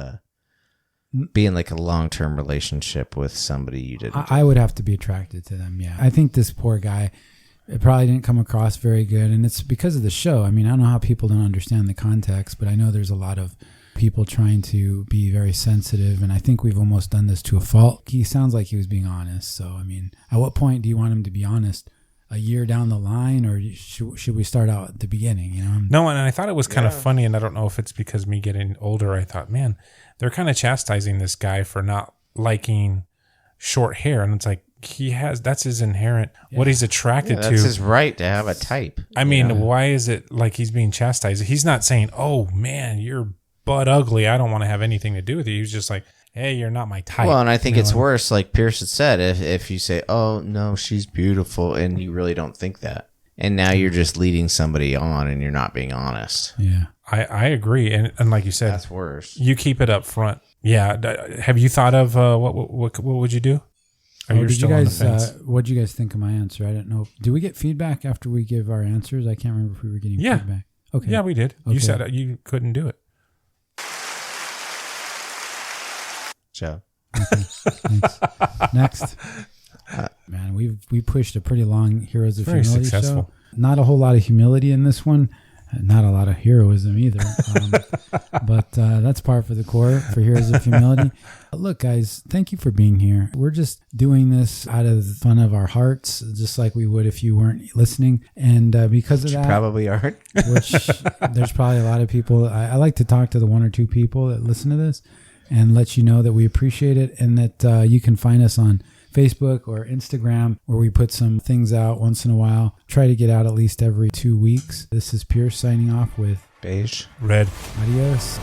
be in like a long-term relationship with somebody you didn't. I would have to be attracted to them. Yeah. I think this poor guy, it probably didn't come across very good. And it's because of the show. I mean, I don't know how people don't understand the context, but I know there's a lot of people trying to be very sensitive. And I think we've almost done this to a fault. He sounds like he was being honest. So, I mean, at what point do you want him to be honest? A year down the line, or should we start out at the beginning? You know? No, and I thought it was kind of funny, and I don't know if it's because me getting older. I thought, man, they're kind of chastising this guy for not liking short hair, and it's like that's his inherent what he's attracted to. That's his right to have a type. I mean, why is it like he's being chastised? He's not saying, "Oh man, you're butt ugly. I don't want to have anything to do with you." He's just like, hey, you're not my type. Well, and I think it's worse, like Pierce had said, if you say, oh, no, she's beautiful, and you really don't think that. And now you're just leading somebody on, and you're not being honest. Yeah. I agree. And like you said, that's worse. You keep it up front. Yeah. Have you thought of what would you do? What did you guys think of my answer? I don't know. Do we get feedback after we give our answers? I can't remember if we were getting feedback. Okay. Yeah, we did. Okay. You said you couldn't do it. Joe. Okay, thanks. Next. Man, we pushed a pretty long Heroes of Humility show. Not a whole lot of humility in this one. Not a lot of heroism either. But that's par for the course for Heroes of Humility. Look, guys, thank you for being here. We're just doing this out of the fun of our hearts, just like we would if you weren't listening. And because of that... You probably aren't. Which there's probably a lot of people... I like to talk to the one or two people that listen to this and let you know that we appreciate it, and that you can find us on Facebook or Instagram, where we put some things out once in a while. Try to get out at least every 2 weeks. This is Pierce signing off with Beige. Red. Adios.